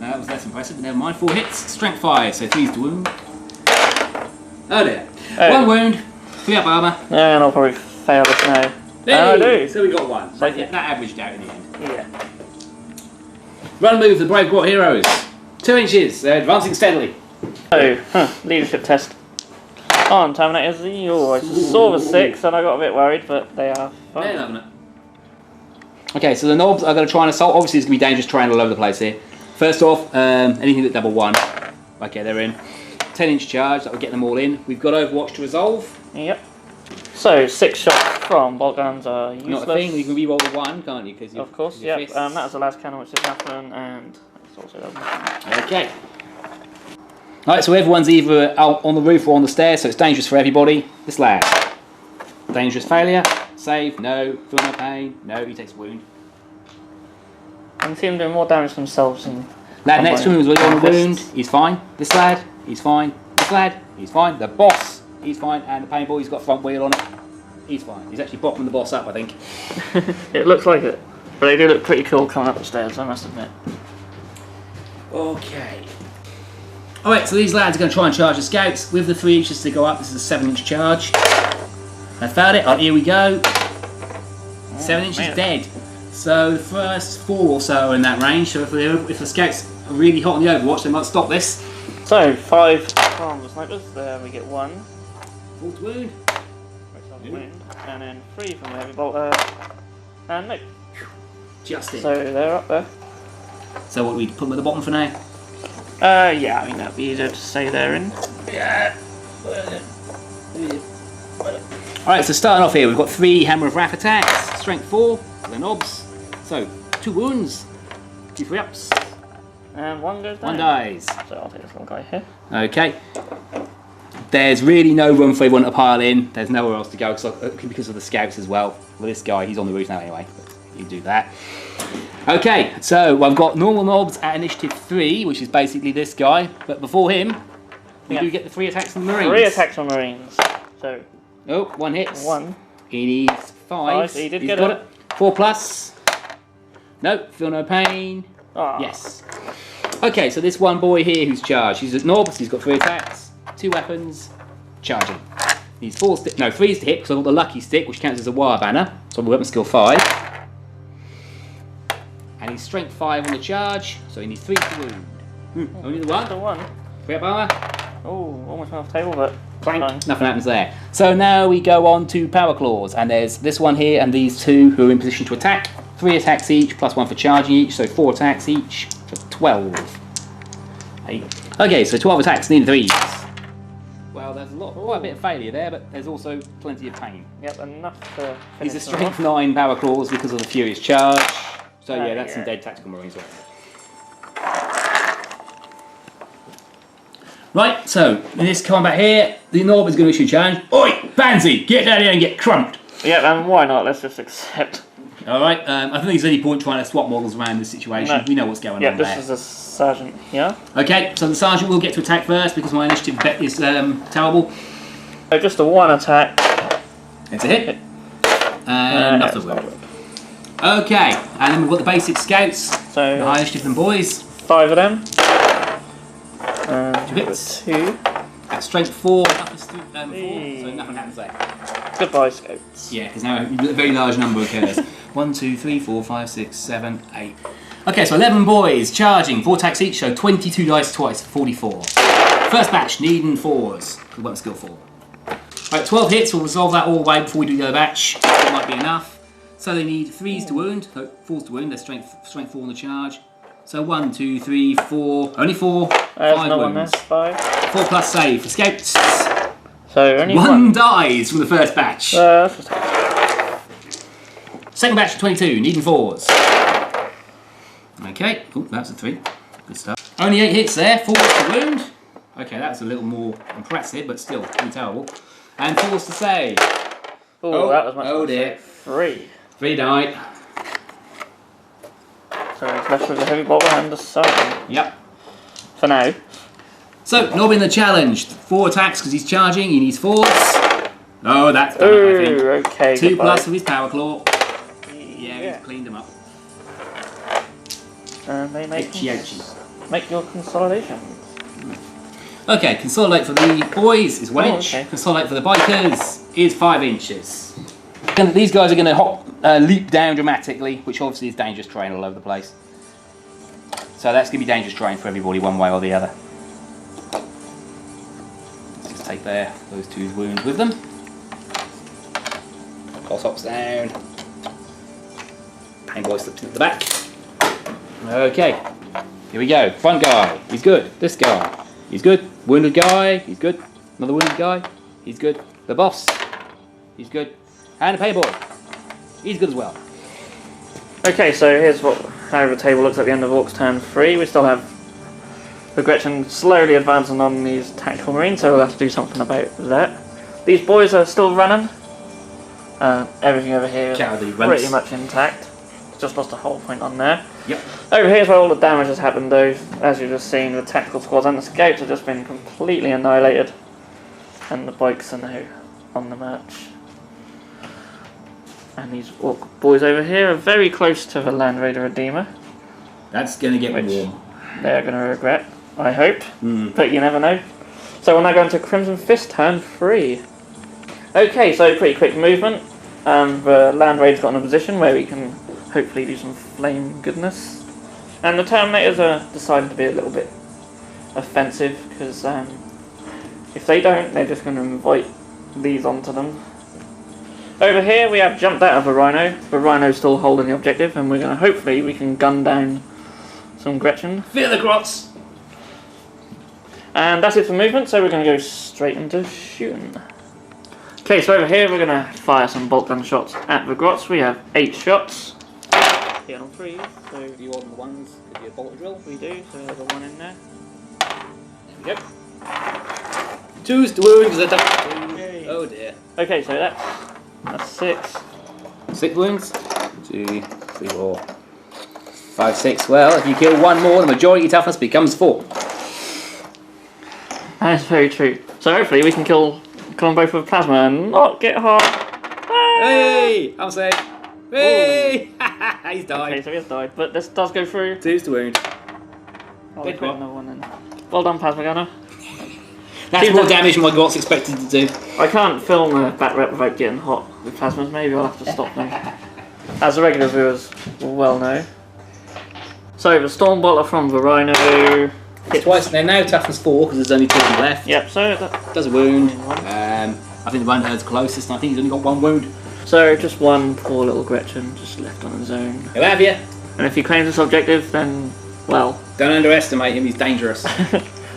No, that was less impressive, but never mind. 4 hits, strength 5, so 3s to wound. Oh dear. 1 wound, 3 up armour. And I'll probably fail this now. Hey, I do. so we got 1. So yeah, that averaged out in the end. Yeah. Run move, the brave Grot heroes. 2 inches, they're advancing steadily. So, leadership test on Terminators. Oh, I saw the 6 and I got a bit worried, but they are fine. They're loving it. Okay, so the knobs are going to try and assault. Obviously, it's going to be dangerous terrain all over the place here. First off, anything that double 1. Okay, they're in. 10-inch charge, that will get them all in. We've got Overwatch to resolve. Yep. So, 6 shots from bolt guns are useless. Not a thing, you can re-roll the 1, can't you? Cause of course, yep. That was the last cannon, which did nothing, and that's also does nothing. Okay. Alright, so everyone's either out on the roof or on the stairs, so it's dangerous for everybody. This lad. Dangerous failure. Save. No. Feel no pain. No. He takes a wound. And see them doing more damage themselves than... Lad next to him was really on a wound. He's fine. This lad. He's fine. This lad. He's fine. The boss. He's fine. And the paintball, he's got front wheel on it. He's fine. He's actually bottoming the boss up, I think. It looks like it. But they do look pretty cool coming up the stairs, I must admit. Okay. Alright, so these lads are going to try and charge the scouts. With the 3 inches to go up, this is a 7-inch charge. I found it. Oh, here we go. 7 inches dead. So the first 4 or so are in that range. So if the scouts are really hot on the Overwatch, they might stop this. So 5 from the snipers. There we get 1. 4th wound. Wound. And then 3 from the heavy bolter. And no. Just in. So they're up there. So what, we put them at the bottom for now? Yeah, I mean that'd be easier to say they're in. Yeah. Alright, so starting off here, we've got 3 Hammer of Wrath attacks, strength 4, for the knobs. So, 2 wounds, 2 free ups. And 1 goes down. 1 dies. So I'll take this little guy here. Okay. There's really no room for everyone to pile in. There's nowhere else to go because of the scouts as well. Well, this guy, he's on the roof now anyway. But you do that. Okay, so I've got normal knobs at initiative 3, which is basically this guy. But before him, we do get the 3 attacks from the Marines. 3 attacks from Marines. So. Oh, 1 hits. 1. He needs 5. So he did He's get got it. 4 plus. Nope, feel no pain. Oh. Yes. Okay, so this one boy here who's charged. He's at knobs, he's got 3 attacks, 2 weapons, charging. He's 3 to hit because I've got the lucky stick, which counts as a Waaagh banner. So I'm weapon skill 5. And he's strength 5 on the charge, so he needs 3 to wound. Only the 1. The 1. 3 up armor. Oh, almost went off the table, but Clank. fine. Nothing happens there. So now we go on to power claws, and there's this one here and these 2 who are in position to attack. 3 attacks each, plus 1 for charging each, so 4 attacks each, so 12. Okay, so 12 attacks, need 3s. Well, there's quite a bit of failure there, but there's also plenty of pain. Yep, enough to He's finish a them strength off. 9 power claws because of the furious charge. So yeah, that's yeah. some dead tactical marines right there. Right, so in this combat here, the Norb is going to issue a challenge. Oi, Pansy, get down here and get crumped. Yep, and why not? Let's just accept. Alright, I don't think there's any point trying to swap models around this situation. No. We know what's going on Yep, there. this is a sergeant here. Okay, so the sergeant will get to attack first because my initiative bet is terrible. So just a 1 attack. It's a hit. And nothing will. Okay, and then we've got the basic scouts. So the high initiative than boys. 5 of them. And 2 hits. 2. At strength 4, toughness 4, so nothing happens there. Goodbye, scouts. Yeah, because now a very large number occurs. 1, 2, 3, 4, 5, 6, 7, 8. Okay, so 11 boys charging, 4 attacks each, so 22 dice twice, 44. First batch, needing 4s, with 1 skill 4. Right, 12 hits, we'll resolve that all the way before we do the other batch. It might be enough. So they need 3s to wound, no, 4s to wound, they're strength 4 on the charge. So 1, 2, 3, 4, only 4, 5 wounds. 5. 4 plus save for scouts. So only 1 dies from the first batch. Second batch, 22, needing 4s. Okay, oh, that's a 3. Good stuff. Only 8 hits there, 4s to wound. Okay, that's a little more impressive, but still pretty terrible. And 4s to save. Oh, that was much oh dear. 3. 3 died. So he's left with the heavy bolter and the sergeant. Yep. For now. So, Nob in the challenge. 4 attacks because he's charging, he needs 4s. Oh, that's done it, I think. Okay, 2 goodbye. plus with his power claw. Yeah, he's cleaned them up. And they make your consolidation. Okay, consolidate for the boys is wedge. Oh, okay. Consolidate for the bikers is 5 inches. And these guys are going to leap down dramatically, which obviously is dangerous terrain all over the place. So that's going to be dangerous terrain for everybody one way or the other. Let's just take those 2 wounds with them. Boss hops down. Pain boy slips into the back. Okay, here we go. Front guy, he's good. This guy, he's good. Wounded guy, he's good. Another wounded guy, he's good. The boss, he's good. And the pay boy, he's good as well. Okay, so here's how the table looks at the end of Orks turn 3. We still have the Gretchen slowly advancing on these tactical marines, so we'll have to do something about that. These boys are still running. Everything over here is pretty much intact. Just lost a whole point on there. Yep. Over here's where all the damage has happened though. As you've just seen, the tactical squads and the scouts have just been completely annihilated. And the bikes are now on the march. And these Ork boys over here are very close to the Land Raider Redeemer. That's going to get warm. They're going to regret, I hope. But you never know. So we're now going to Crimson Fist turn 3. Okay, so pretty quick movement. The Land Raider's got in a position where we can hopefully do some flame goodness. And the Terminators are deciding to be a little bit offensive because if they don't, they're just going to invite these onto them. Over here we have jumped out of a Rhino. The Rhino's still holding the objective and we're going to hopefully we can gun down some Gretchen. Fear the Grots! And that's it for movement, so we're going to go straight into shooting. Okay, so over here we're going to fire some bolt gun shots at the Grots. We have 8 shots. Hit on 3, so Do you want the ones? Could be a bolt drill. we do, so there's a 1 in there. There we go. 2's to wound because they're Yay. Oh dear. Okay, so that's 6. 6 wounds. 2, 3, 4, 5, 6. Well, if you kill 1 more, the majority toughness becomes 4. That's very true. So hopefully we can kill them both with plasma and not get hurt. Ah! Hey! I'm safe. Hey! He's died. Okay, so he has died, but this does go through. 2's to wound. I'll Good put one. another one in. Well done, Plasma Gunner. That's Seems more like- damage than my Grot's expected to do. I can't film a Batrep without getting hot with plasmas. Maybe I'll have to stop them. As the regular viewers will well know. So the Storm Bottler from the Rhino. Twice. They're now toughness 4 because there's only 2 left. Yep, so that, Does a wound. I think the Rhinehead's closest and I think he's only got 1 wound. so just one poor little Gretchen just left on his own. He'll have you. And if he claims this objective, then, well, Don't underestimate him, he's dangerous.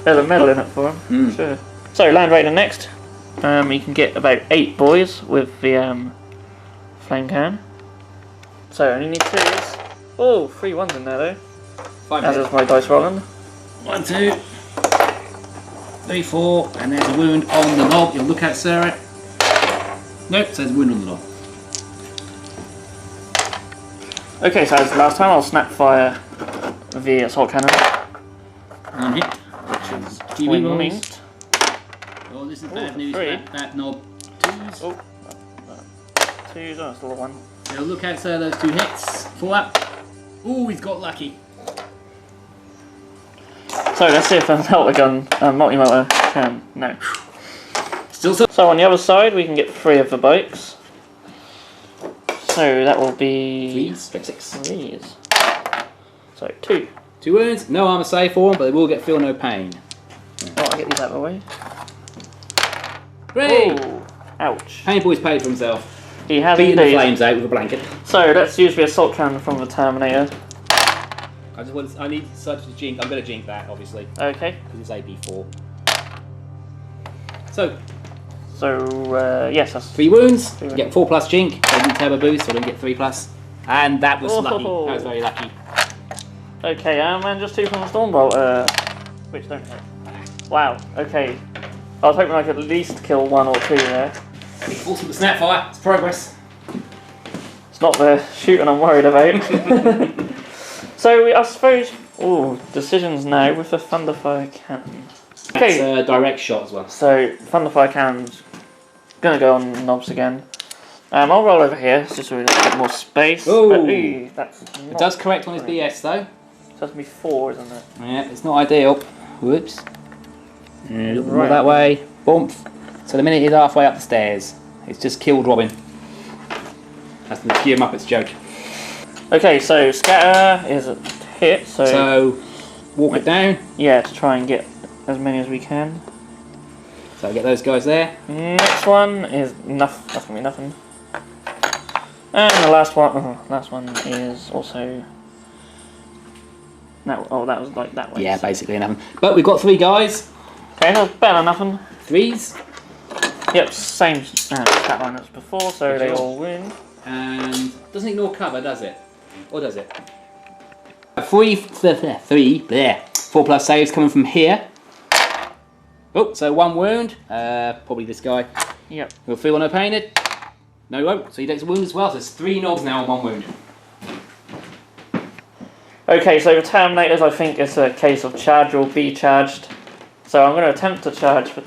there's a medal in it for him. Sure. So Land Raider next. You can get about 8 boys with the flame can. So only need 2s. Oh, 3 1s in there though. 5 As is my dice rolling. 1, 2, 3, 4, and there's a wound on the knob. You'll look at Sarah. Nope, so there's a wound on the knob. Okay, so as last time, I'll snap fire the assault cannon. One hit, which is Twin TV rolls. linked. Oh, this is bad news. 3. That knob 2s. Oh, 2s, oh, still a 1. So look out, sir, those 2 hits. Full up. Oh, he's got lucky. So let's see if a melter gun, multi-melter can. No. Still so. So on the other side, we can get 3 of the bikes. So that will be 3s, 6. 3s. So 2. 2 wounds, no armor save for them, but they will get feel no pain. Oh, I'll get these out of the way. Hooray! Oh, ouch. Pain Boy's paid for himself. He has Beating the indeed. flames out with a blanket. So let's use the assault cannon from the Terminator. I need such a jink. I'm going to jink that, obviously. Okay. Because it's AP4. So yes, that's 3 wounds. 3 wounds. Get 4 plus jink. They didn't turbo boost, so I didn't get 3 plus. And that was lucky. That was very lucky. Okay, and just 2 from the Stormbolt, which don't hit. Wow, okay. I was hoping I could at least kill 1 or 2 there. Force with the Snapfire. It's progress. It's not the shooting I'm worried about. So I suppose, decisions now with the Thunderfire Cannon. Okay. That's a direct shot as well. So Thunderfire Cannon's gonna go on knobs again. I'll roll over here just so we get a bit more space. Ooh. But, that's It does correct on his BS though. So that's me 4, isn't it? Yeah, it's not ideal. Whoops. A little more Right. that way. Bump. So the minute he's halfway up the stairs, it's just killed Robin. That's the Gear Muppets joke. Okay, so Scatter is a hit, So walk it down. yeah, to try and get as many as we can. So get those guys there. Next one is nothing. That's gonna be nothing. And the last one is also. No, that was like that way. Yeah, basically nothing. But we've got 3 guys. Okay, that's better than nothing. 3s. Yep, same stat line as before, so they all win. And doesn't ignore cover, does it? Or does it? 4 plus saves coming from here. Oh, so 1 wound. Probably this guy. Yep. He'll feel no pain. No, he won't. So he takes a wound as well. So there's 3 knobs now and 1 wound. Okay, so the Terminators, I think it's a case of charge or be charged. So I'm going to attempt to charge. But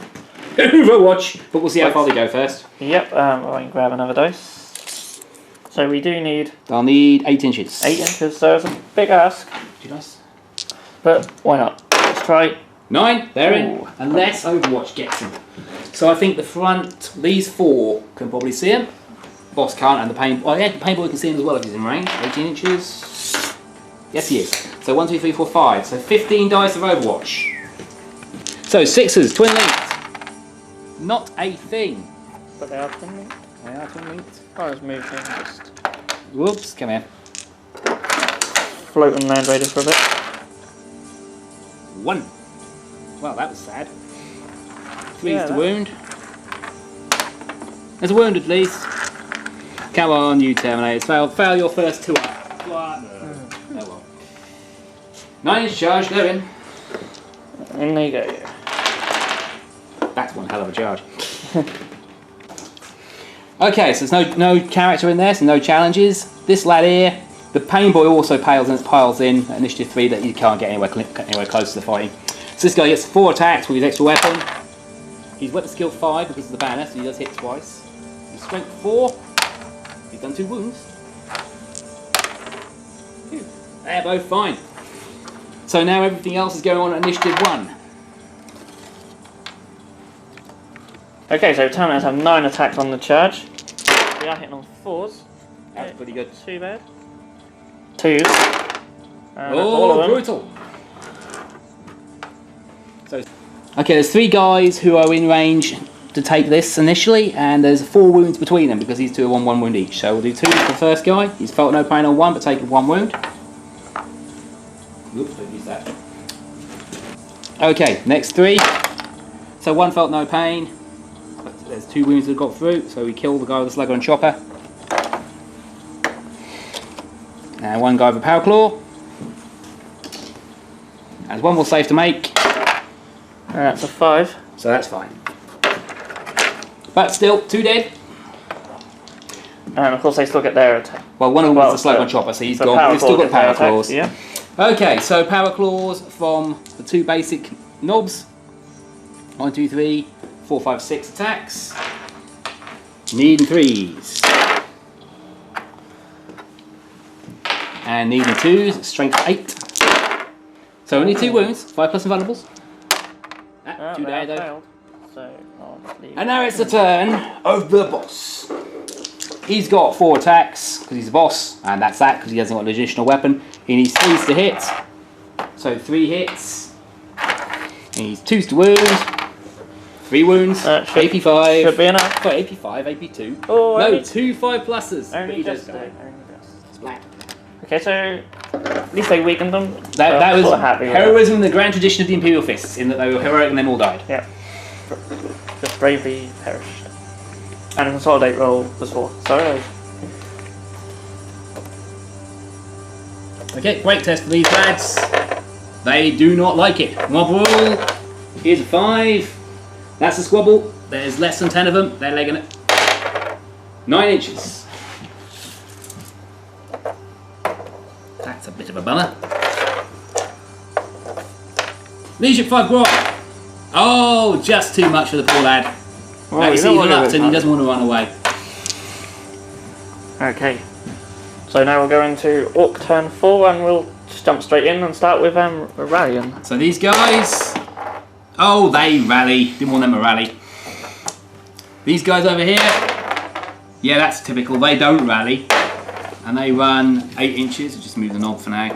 Overwatch, but we'll see how far they go first. yep, I can grab another dice. So we do need I'll need 8 inches. 8 inches, so it's a big ask. Nice. But why not? Let's try. 9, they're in. Ooh. Unless Overwatch gets them. So I think the front, these 4 can probably see him. Boss can't, and the pain. Well, yeah, the pain boy can see him as well if he's in range. 18 inches. Yes, he is. So 1, 2, 3, 4, 5. So 15 dice of Overwatch. So 6s, twin linked. Not a thing. But they are twin linked. They are twin linked. I'll just move them, just Whoops, come here. float on Land Raiders for a bit. 1. Well, that was sad. 3's Yeah, the wound. There's a wound at least. Come on, you Terminators. Fail your first 2 up. Oh well. 9 inch charge, they're in. And there you go. That's one hell of a charge. Okay, so there's no character in there, so no challenges. This lad here, the Pain Boy also piles in at initiative 3 that you can't get anywhere close to the fighting. So this guy gets 4 attacks with his extra weapon. He's weapon skill 5 because of the banner, so he does hit twice. He's strength 4. He's done 2 wounds. Phew. They're both fine. So now everything else is going on at initiative 1. Okay, so Terminators have 9 attacks on the charge. We are hitting on 4s. That's pretty good. Too bad. 2s. And that's all of them. Brutal! So, okay, there's 3 guys who are in range to take this initially, and there's 4 wounds between them because these 2 are 1 wound each. So we'll do 2 for the first guy. He's felt no pain on 1, but taken 1 wound. Oops, don't use that. Okay, next 3. So 1 felt no pain. But there's 2 wounds that got through, so we kill the guy with the slugger and chopper. And 1 guy with a power claw. There's 1 more save to make. And that's a 5. So that's fine. But still, 2 dead. And of course they still get their attack. Well, one of them was the slug on chopper, so he's gone. But he's still got power claws. Yeah. Okay, so power claws from the 2 basic knobs. 1, 2, 3, 4, 5, 6 attacks. Needing 3s. And needing 2s, strength 8. So only 2 wounds, 5 plus invulnerables. 2 died though. Failed, so I'll just leave. And now it's the turn of the boss. He's got 4 attacks because he's a boss, and that's that because he hasn't got an additional weapon. He needs 3s to hit, so 3 hits. He needs 2s to wound, 3 wounds, AP 5. Should be enough. Oh, AP 5, AP 2. Oh, no, 2 5 pluses. Only just. Splat. Okay, so at least they weakened them. That was happy heroism in the grand tradition of the Imperial Fists, in that they were heroic and then all died. Yeah. Just bravely perished. And a consolidate roll was 4. Sorry. Okay, great test for these lads. They do not like it. Mob roll. Here's a 5. That's a squabble. There's less than 10 of them. They're legging it. 9 inches. That's a bit of a bummer. Leadership 5 grot. Oh, just too much for the poor lad. Well, he's reluctant, he doesn't want to run away. Okay. So now we'll go into Orc turn 4 and we'll just jump straight in and start with rallying. So these guys, oh, they rally. Didn't want them to rally. These guys over here, yeah, that's typical. They don't rally, and they run 8 inches. I'll just move the knob for now.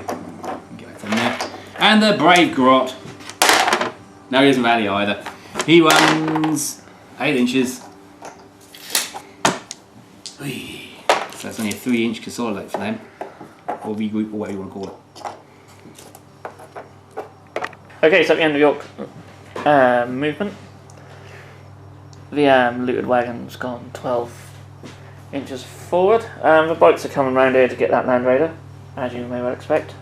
Get back from there. And the brave grot. No, he doesn't rally either. He runs 8 inches. So that's only a 3-inch consolidate for them, or regroup, or whatever you want to call it. Okay, so at the end of your movement, the looted wagon's gone 12 inches forward. The bikes are coming around here to get that Land Raider, as you may well expect.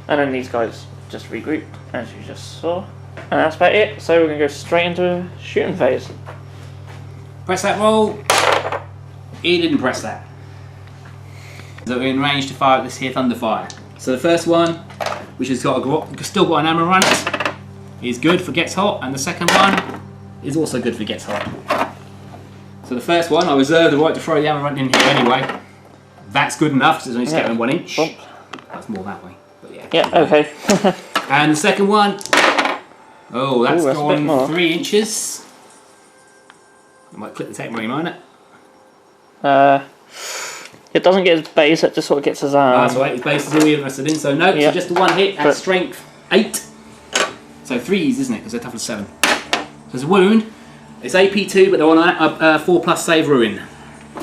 And then these guys just regrouped, as you just saw. And that's about it, so we're going to go straight into a shooting phase. Press that roll. He didn't press that. So we're in range to fire at this here Thunderfire. So the first one, which has got still got an ammo run, is good for gets hot, and the second one is also good for gets hot. So the first one, I reserve the right to throw the ammo run in here anyway. That's good enough because it's only scattering 1 inch. Bump. That's more that way, but yeah. Yeah, okay. And the second one, oh, that's a bit gone more. 3 inches. I might click the tech ring on it. It doesn't get his base, it just sort of gets his arm. That's right, his base is all we're interested in. So no, so just the one hit at strength 8. So 3s, isn't it? Because they're tough as 7. So there's a wound. It's AP 2, but they're on a 4+ save ruin.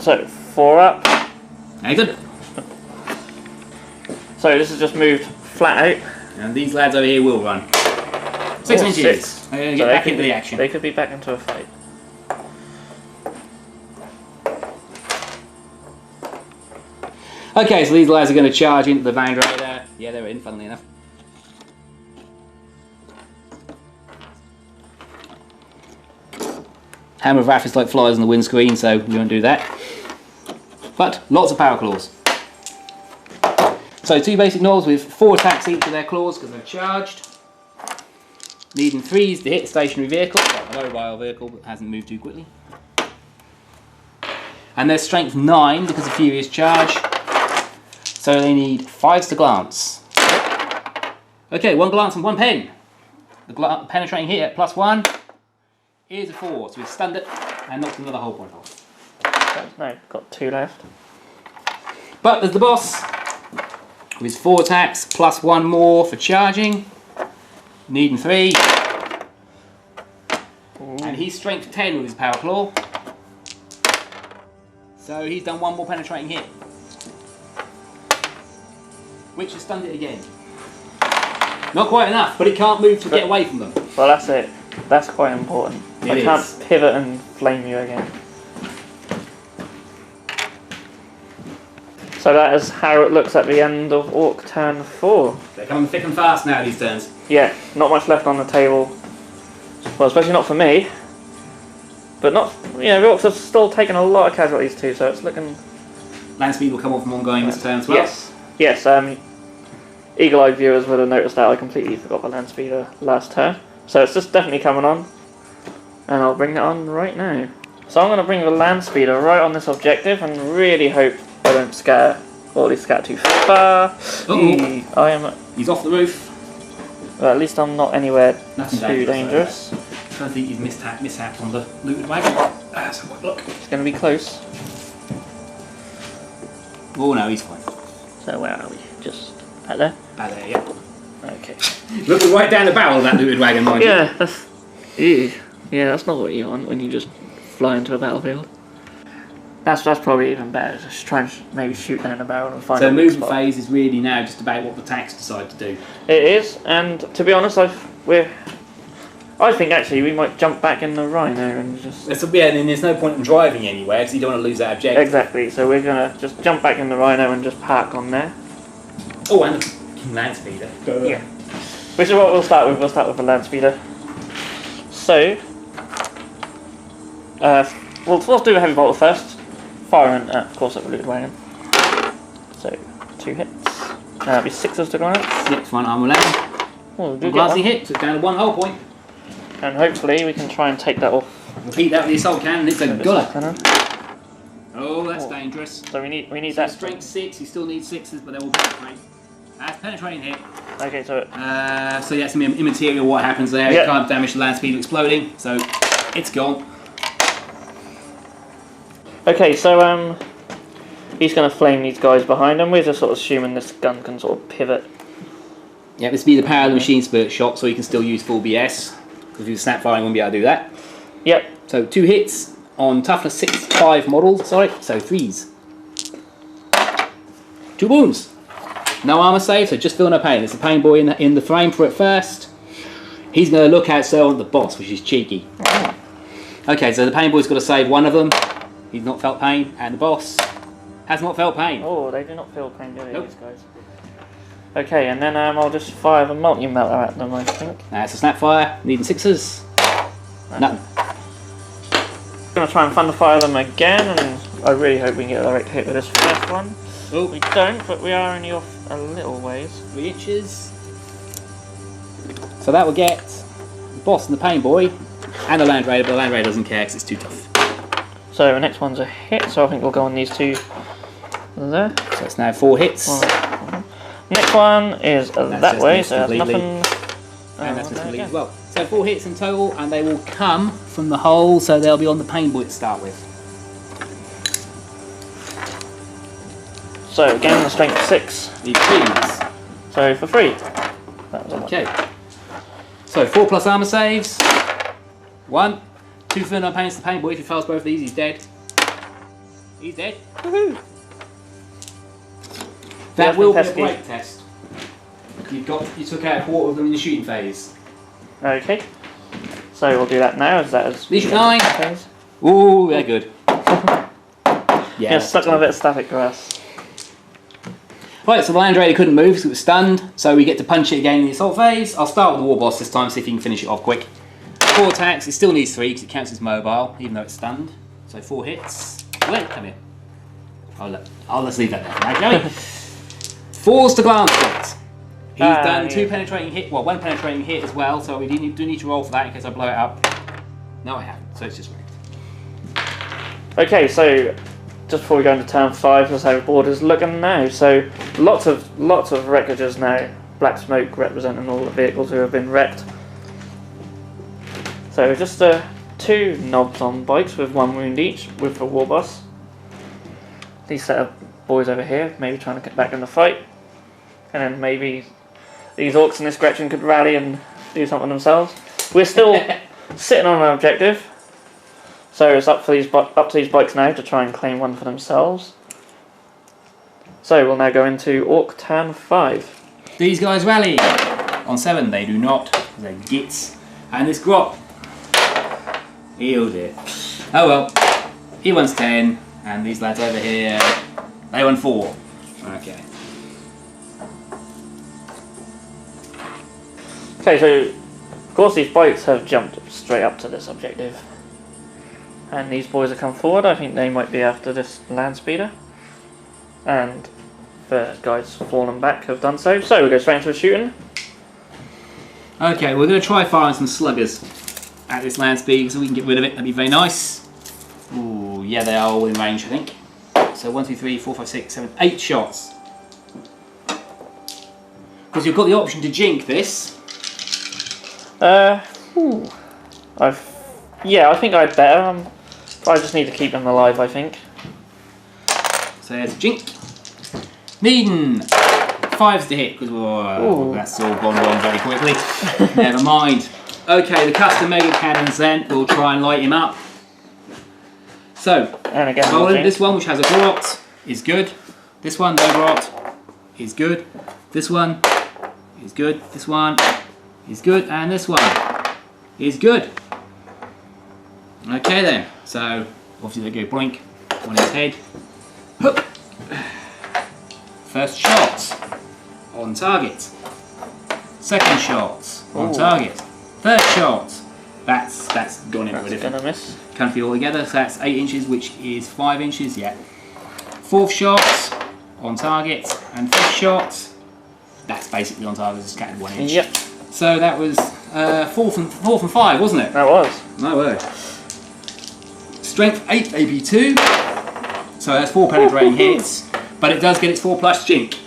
So 4 up. Very good. So this is just moved flat out. And these lads over here will run. 6 inches. 6. They're going to get back into the action. They could be back into a fight. Okay, so these lads are going to charge into the Land Raider. Yeah, they're in, funnily enough. Hammer of Wrath is like flies on the windscreen, so we won't do that. But lots of power claws. So 2 basic knobs with 4 attacks each of their claws because they're charged. Needing 3s to hit a stationary vehicle, well, a mobile vehicle that hasn't moved too quickly. And their strength 9 because of Furious Charge. So they need 5s to glance. Okay, 1 glance and 1 pen. The penetrating hit at +1 is a 4, so we've stunned it and knocked another whole point off. No, got 2 left. But there's the boss with 4 attacks plus 1 more for charging. Needing 3. Ooh. And he's strength 10 with his power claw. So he's done 1 more penetrating hit, which has stunned it again. Not quite enough, but it can't move to get away from them. Well, that's it. That's quite important. I can't pivot and flame you again. So that is how it looks at the end of Orc turn 4. They're coming thick and fast now, these turns. Yeah, not much left on the table. Well, especially not for me. But not, you know, the Orcs have still taken a lot of casualties too, so it's looking... Land speed will come off from ongoing this turn as well. Yes, eagle-eyed viewers would have noticed that I completely forgot the land speeder last turn. So it's just definitely coming on. And I'll bring it on right now. So I'm going to bring the land speeder right on this objective and really hope I don't scatter, or at least scatter too far. He's off the roof. Well, at least I'm not anywhere Nothing too dangerous. I don't think he's mishapped on the looted wagon. Let's have a look. It's going to be close. Oh no, he's fine. So where are we? Just out there? Back there, yeah. Okay. Looking right down the barrel of that looted wagon, mind you. Yeah, that's... Ew. Yeah, that's not what you want when you just fly into a battlefield. That's probably even better. Just try and maybe shoot down the barrel and find. So a the weak movement spot. phase is really now just about what the tanks decide to do. It is, and to be honest, I think actually we might jump back in the Rhino and just... Yeah, and then there's no point in driving anywhere because you don't want to lose that objective. Exactly, so we're going to just jump back in the Rhino and just park on there. Oh, and the land speeder. Yeah. Which is what we'll start with. We'll start with the land speeder. So, we'll do a heavy bolter first. Firing, of course, at the looted wagon. So, 2 hits. That'll be 6s to grenades. Yep, front armor 11. Oh, we do get Glassy one. hit, so it's down to 1 hull point. And hopefully we can try and take that off. Repeat that with the assault cannon, it's a guller. Cannon. Oh, that's dangerous. So we need So that. strength 6, you still need 6s, but they will penetrate. That's penetrating hit. Okay, so So yeah, it's immaterial what happens there. Yep. It can't damage the land speeder exploding, so it's gone. okay, so he's going to flame these guys behind him. We're just sort of assuming this gun can sort of pivot. Yeah, this will be the power of the machine spirit shot, so you can still use full BS. Because if you snap firing, you won't be able to do that. Yep. So 2 hits on toughness 6, 5 models, sorry, so 3s. 2 wounds. No armor save, so just feel no pain. It's a pain boy in the frame for it first. He's going to look out so on the boss, which is cheeky. Okay, so the pain boy's got to save one of them. He's not felt pain, and the boss has not felt pain. Oh, they do not feel pain, do they, Nope. these guys? Okay, and then I'll just fire the multi-melter at them, I think. It's a snapfire, needing 6s. No. Gonna try and thunderfire them again, and I really hope we can get a direct hit with this first one. Oh, We don't, but we are only off a little ways. 3 inches. So that will get the boss and the pain boy and the land raider, but the land raider doesn't care because it's too tough. So the next one's a hit, so I think we'll go on these 2 there. So it's now 4 hits. Next one is that way, missed so that's completely. nothing. And that's there complete we as go. well. So 4 hits in total, and they will come from the hole, so they'll be on the pain boy to start with. So again, the strength 6. Need 3s. So for 3. That was a lot. Okay. So 4 plus armor saves. 1. 2 for no pain to the pain boy. If he fails both of these, he's dead. He's dead. Woohoo! That That's will be a pesky. break test. You took out a quarter of them in the shooting phase. Okay. So we'll do that now. Is that as Leash 9. phase? Ooh, they're good. Yeah, stuck on a bit of static grass. Right, so the land raider couldn't move because it was stunned, so we get to punch it again in the assault phase. I'll start with the war boss this time, see if you can finish it off quick. 4 attacks, it still needs 3 because it counts as mobile, even though it's stunned. So 4 hits. Wait, come here. Let's leave that there for now, shall we? 4's to glance points. He's done 2 penetrating hit, well, 1 penetrating hit as well, so we do need to roll for that in case I blow it up. No, I haven't, so it's just wrecked. Okay, so just before we go into turn 5, let's have the board is looking now. So lots of wreckages now. Black smoke representing all the vehicles who have been wrecked. So just 2 knobs on bikes with 1 wound each with the war boss. These set of boys over here, maybe trying to get back in the fight. And then maybe these orcs and this Gretchen could rally and do something themselves. We're still sitting on an objective. So it's up to these bikes now to try and claim one for themselves. So we'll now go into Orc turn 5. These guys rally. On 7 they do not. They're gits. And this grot. Oh dear. Oh well. He wants 10. And these lads over here, they won 4. Okay. Okay, so of course these bikes have jumped straight up to this objective. And these boys have come forward. I think they might be after this land speeder. And the guys fallen back have done so. So we'll go straight into the shooting. Okay, we're going to try firing some sluggers at this land speed so we can get rid of it. That'd be very nice. Ooh, yeah, they are all in range, I think. So 1, 2, 3, 4, 5, 6, 7, 8 shots. Because you've got the option to jink this. Yeah, I think I'd better. I just need to keep them alive, I think. So there's a jink. Needing 5s to hit because that's all gone wrong very quickly. Never mind. Okay, the custom mega cannons then will try and light him up. So, and again, this one, which has a grot, is good. This one, no grot, is good. This one is good. This one is good, and this one is good. Okay then. So obviously they go blink on his head. Hook. First shot on target. Second shot on target. Third shot. That's gone in with it. Gonna miss. Country altogether, so that's 8 inches, which is 5 inches. Yeah. Fourth shot on target, and fifth shot. That's basically on target, just scattered 1 inch. Yep. So that was fourth and 5, wasn't it? That was. My word. Strength 8 AP2. So that's 4 penetrating hits, but it does get its 4+ jink.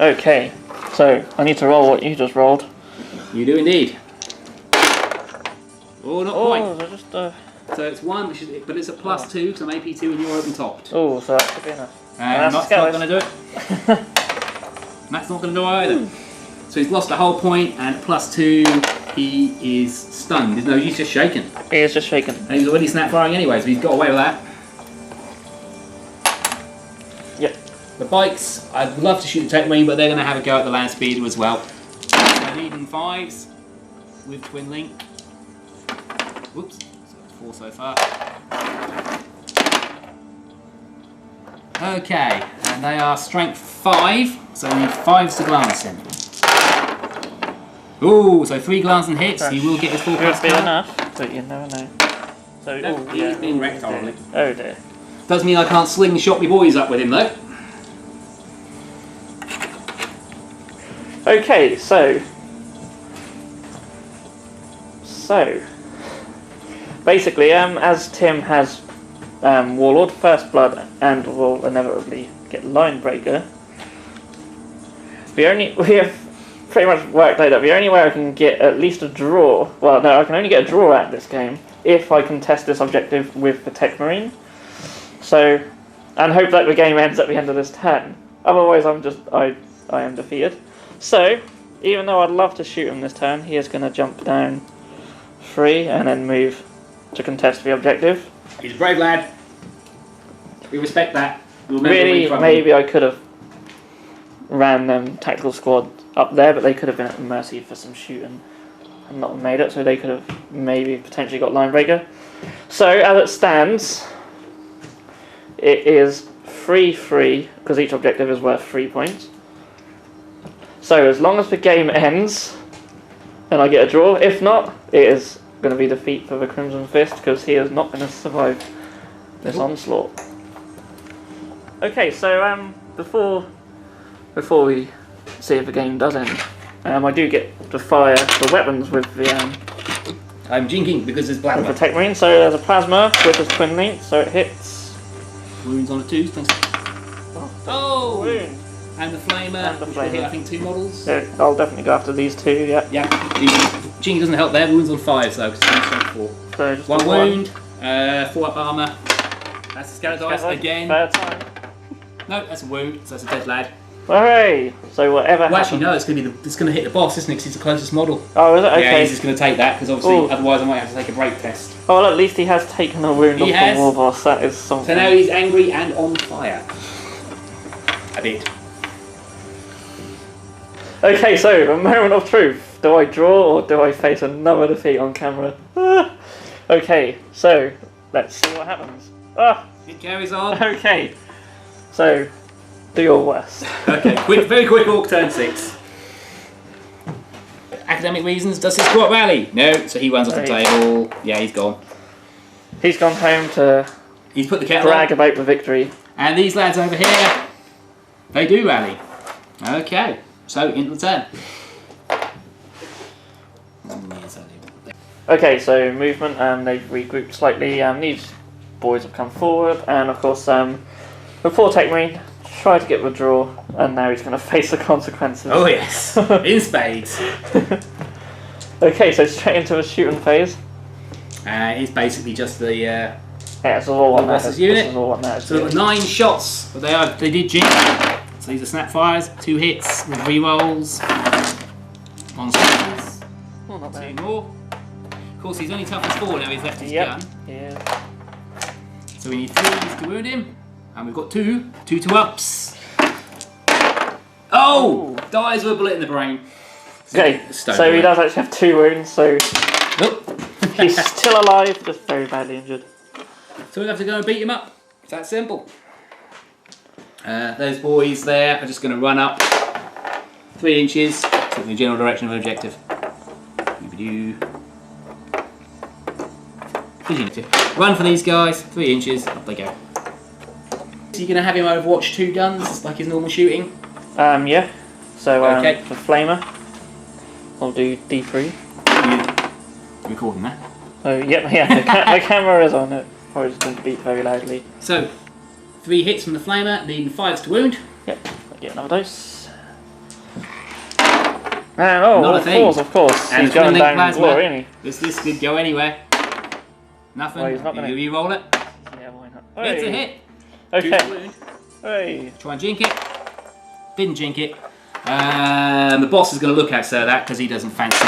Okay, so I need to roll what you just rolled. You do indeed. Oh, not quite. They're just So it's 1, but it's a +2 because I'm AP2 and you're open topped. Oh, so that could be enough. And that's not going to do it. That's not going to do it either. So he's lost a whole point, and +2, he is stunned. No, he's just shaken. He is just shaken. And he's already snap firing anyway, so he's got away with that. Yep. The bikes, I'd love to shoot the Tech Marine, but they're going to have a go at the land speeder as well. So needing 5s with twin link. Whoops, so that's 4 so far. Okay, and they are strength 5, so we need 5s to glance him. Ooh, so 3 glancing hits, he will get his 4+ Could be cover. enough, but you never know. So, No, he's been wrecked horribly. Oh dear. Does mean I can't slingshot my boys up with him though. Okay, so basically, as Tim has Warlord, First Blood, and will inevitably get Line Breaker, we have pretty much worked out that the only way I can get at least a draw, well no, I can only get a draw at this game if I can test this objective with the Tech Marine. So, and hope that the game ends at the end of this turn. Otherwise I am defeated. So, even though I'd love to shoot him this turn, he is going to jump down 3 and then move to contest the objective. He's a brave lad. We respect that. We'll Really, maybe I could have ran them tactical squad up there, but they could have been at the mercy for some shooting and not made it, so they could have maybe potentially got line breaker. So as it stands, it is 3-3 because each objective is worth 3 points. So as long as the game ends and I get a draw, if not, it is going to be defeat for the Crimson Fist because he is not going to survive this onslaught. Okay, so before we see if the game does end, I do get to fire the weapons with the I'm jinking because there's plasma. with the Tech Marine. So there's a plasma with his twin link, so it hits. Wounds on a 2. Oh! Wound. And the flamer. And the which will hit, flamer. I think 2 models. So I'll definitely go after these 2. Yeah. Yeah. Jinking doesn't help there. Wounds on 5 though, because it's strength 4. So just 1 wound. 4 up armour. That's a scatter dice again. Third time. No, that's a wound. So that's a dead lad. Hooray! So whatever Well, happens. actually, no. It's going to hit the boss, isn't it? Because he's the closest model. Oh, is it? Okay. Yeah, he's just going to take that because obviously, Ooh. otherwise, I might have to take a break test. Oh, well, at least he has taken a wound He off has. the war boss. That is something. So now he's angry and on fire. A bit. Okay, so the moment of truth. Do I draw or do I face another defeat on camera? Okay, so let's see what happens. It carries on. Okay, so do your worst. Okay, very quick orc turn 6. Academic reasons, does his squat rally? No, so he runs off the Right. table. Yeah, he's gone. He's gone home to He's put the kettle brag on. about the victory. And these lads over here, they do rally. Okay, so into the turn. Okay, so movement, they've regrouped slightly. These boys have come forward, and of course, the poor Tech Marine tried to get the draw, and now he's going to face the consequences. Oh yes, in spades. Okay, so straight into the shooting phase. It's basically just the Yeah, it's all one boss's that is. unit. This is all one that is. so 9 shots. But they did jink. So these are snap fires, 2 hits with rerolls. On strikers. Oh, not bad. 2 more. Of course, he's only toughness 4 now. He's left his gun. Yeah. So we need 3s to wound him, and we've got 2 2-ups. Oh! Dies with a bullet in the brain. Okay, so he does actually have 2 wounds, so Nope. he's still alive, just very badly injured. So we'll have to go and beat him up. It's that simple. Those boys there are just going to run up 3 inches in the general direction of an objective. Run for these guys, 3 inches, up they go. So you're going to have him overwatch 2 guns, like his normal shooting? Yeah. So Okay. for Flamer, I'll do D3. You recording that? Oh, yep, yeah, the camera is on it. Probably just going to beep very loudly. So, 3 hits from the Flamer, needing 5s to wound. Yep, I'll get another dose. And oh, Not a all thing. 4s, of course. And He's going down plasma. glory, isn't he? This could go anywhere. Nothing. Well, he's not gonna- You re-roll it. Yeah, why not? It's a hit. 2 to Okay. wound. Hey. Try and jink it. Didn't jink it. The boss is going to look at that because he doesn't fancy.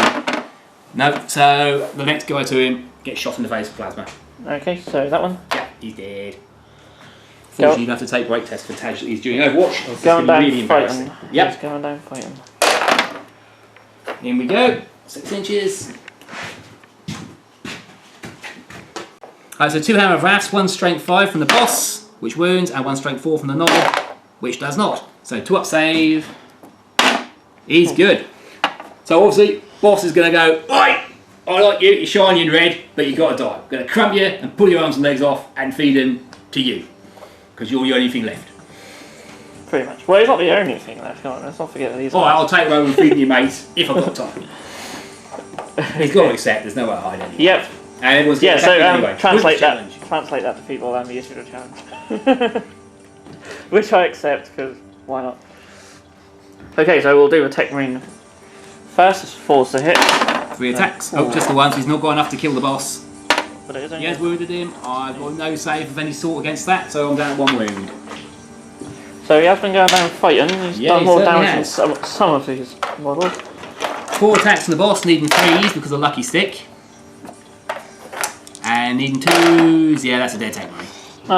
No, so the next guy to him gets shot in the face with plasma. Okay, so that one. Yeah, he's dead. Fortunately, you have to take break tests for casualties during Overwatch. This is Going down really embarrassing. fighting. Yep. He's going down fighting. In we go. 6 inches. Alright, so 2 hammer of wraths, 1 strength 5 from the boss, which wounds, and 1 strength 4 from the knob, which does not. So 2-up save. He's good. So obviously, boss is going to go, oi! I like you, you're shiny and red, but you got to die. I'm going to crump you and pull your arms and legs off and feed them to you. Because you're the only thing left. Pretty much. Well, he's not the only thing left, come on, let's not forget that he's Alright, I'll take him over and feed your mates if I've got time. He's got to accept, there's no way to hide anyway. Yep. And everyone's Yeah, so anyway. translate that. Challenge. Translate that to people and the issue of challenge. Which I accept, because why not? Okay, so we'll do a Tech Marine first. It's 4s to hit. 3 attacks. Oh, just the one, so he's not got enough to kill the boss. But it is He only has wounded him. I've got no save of any sort against that, so I'm down at 1 wound. So he has been going down fighting. He's Yeah, done he more certainly damage than some of these models. 4 attacks from the boss, needing 3s because of lucky stick. And needing 2s, yeah, that's a dead tank, mate. Oh,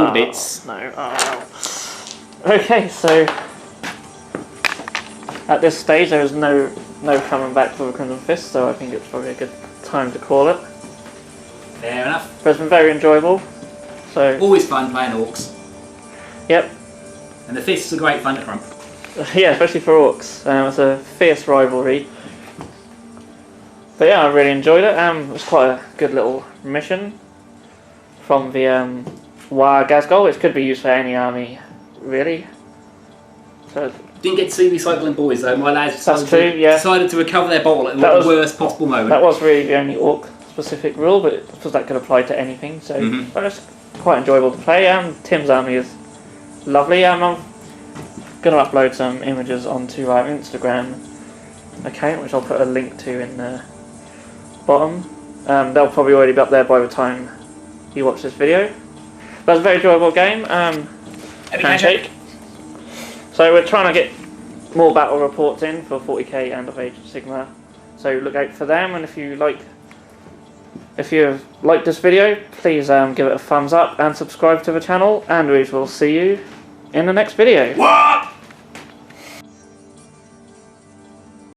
All bits. no. Oh. Okay, so at this stage there is no coming back for the Crimson Fist, so I think it's probably a good time to call it. Fair enough. But it's been very enjoyable. So Always fun playing Orks. yep, And the fists are great fun to crump. yeah, especially for Orks. It's a fierce rivalry. But yeah, I really enjoyed it. It was quite a good little mission from the Waaagh Ghazghkull, which could be used for any army, really. So Didn't get to see recycling boys though. My lads decided to recover their bottle at the worst possible moment. that was really the only Orc specific rule, but I suppose that could apply to anything. So but it's quite enjoyable to play. Tim's army is lovely. I'm going to upload some images onto our Instagram account, which I'll put a link to in the bottom. They'll probably already be up there by the time you watch this video. But it's a very enjoyable game. Handshake. So we're trying to get more battle reports in for 40k and of Age of Sigmar. So look out for them, and if you like this video, please give it a thumbs up and subscribe to the channel, and we will see you in the next video. What?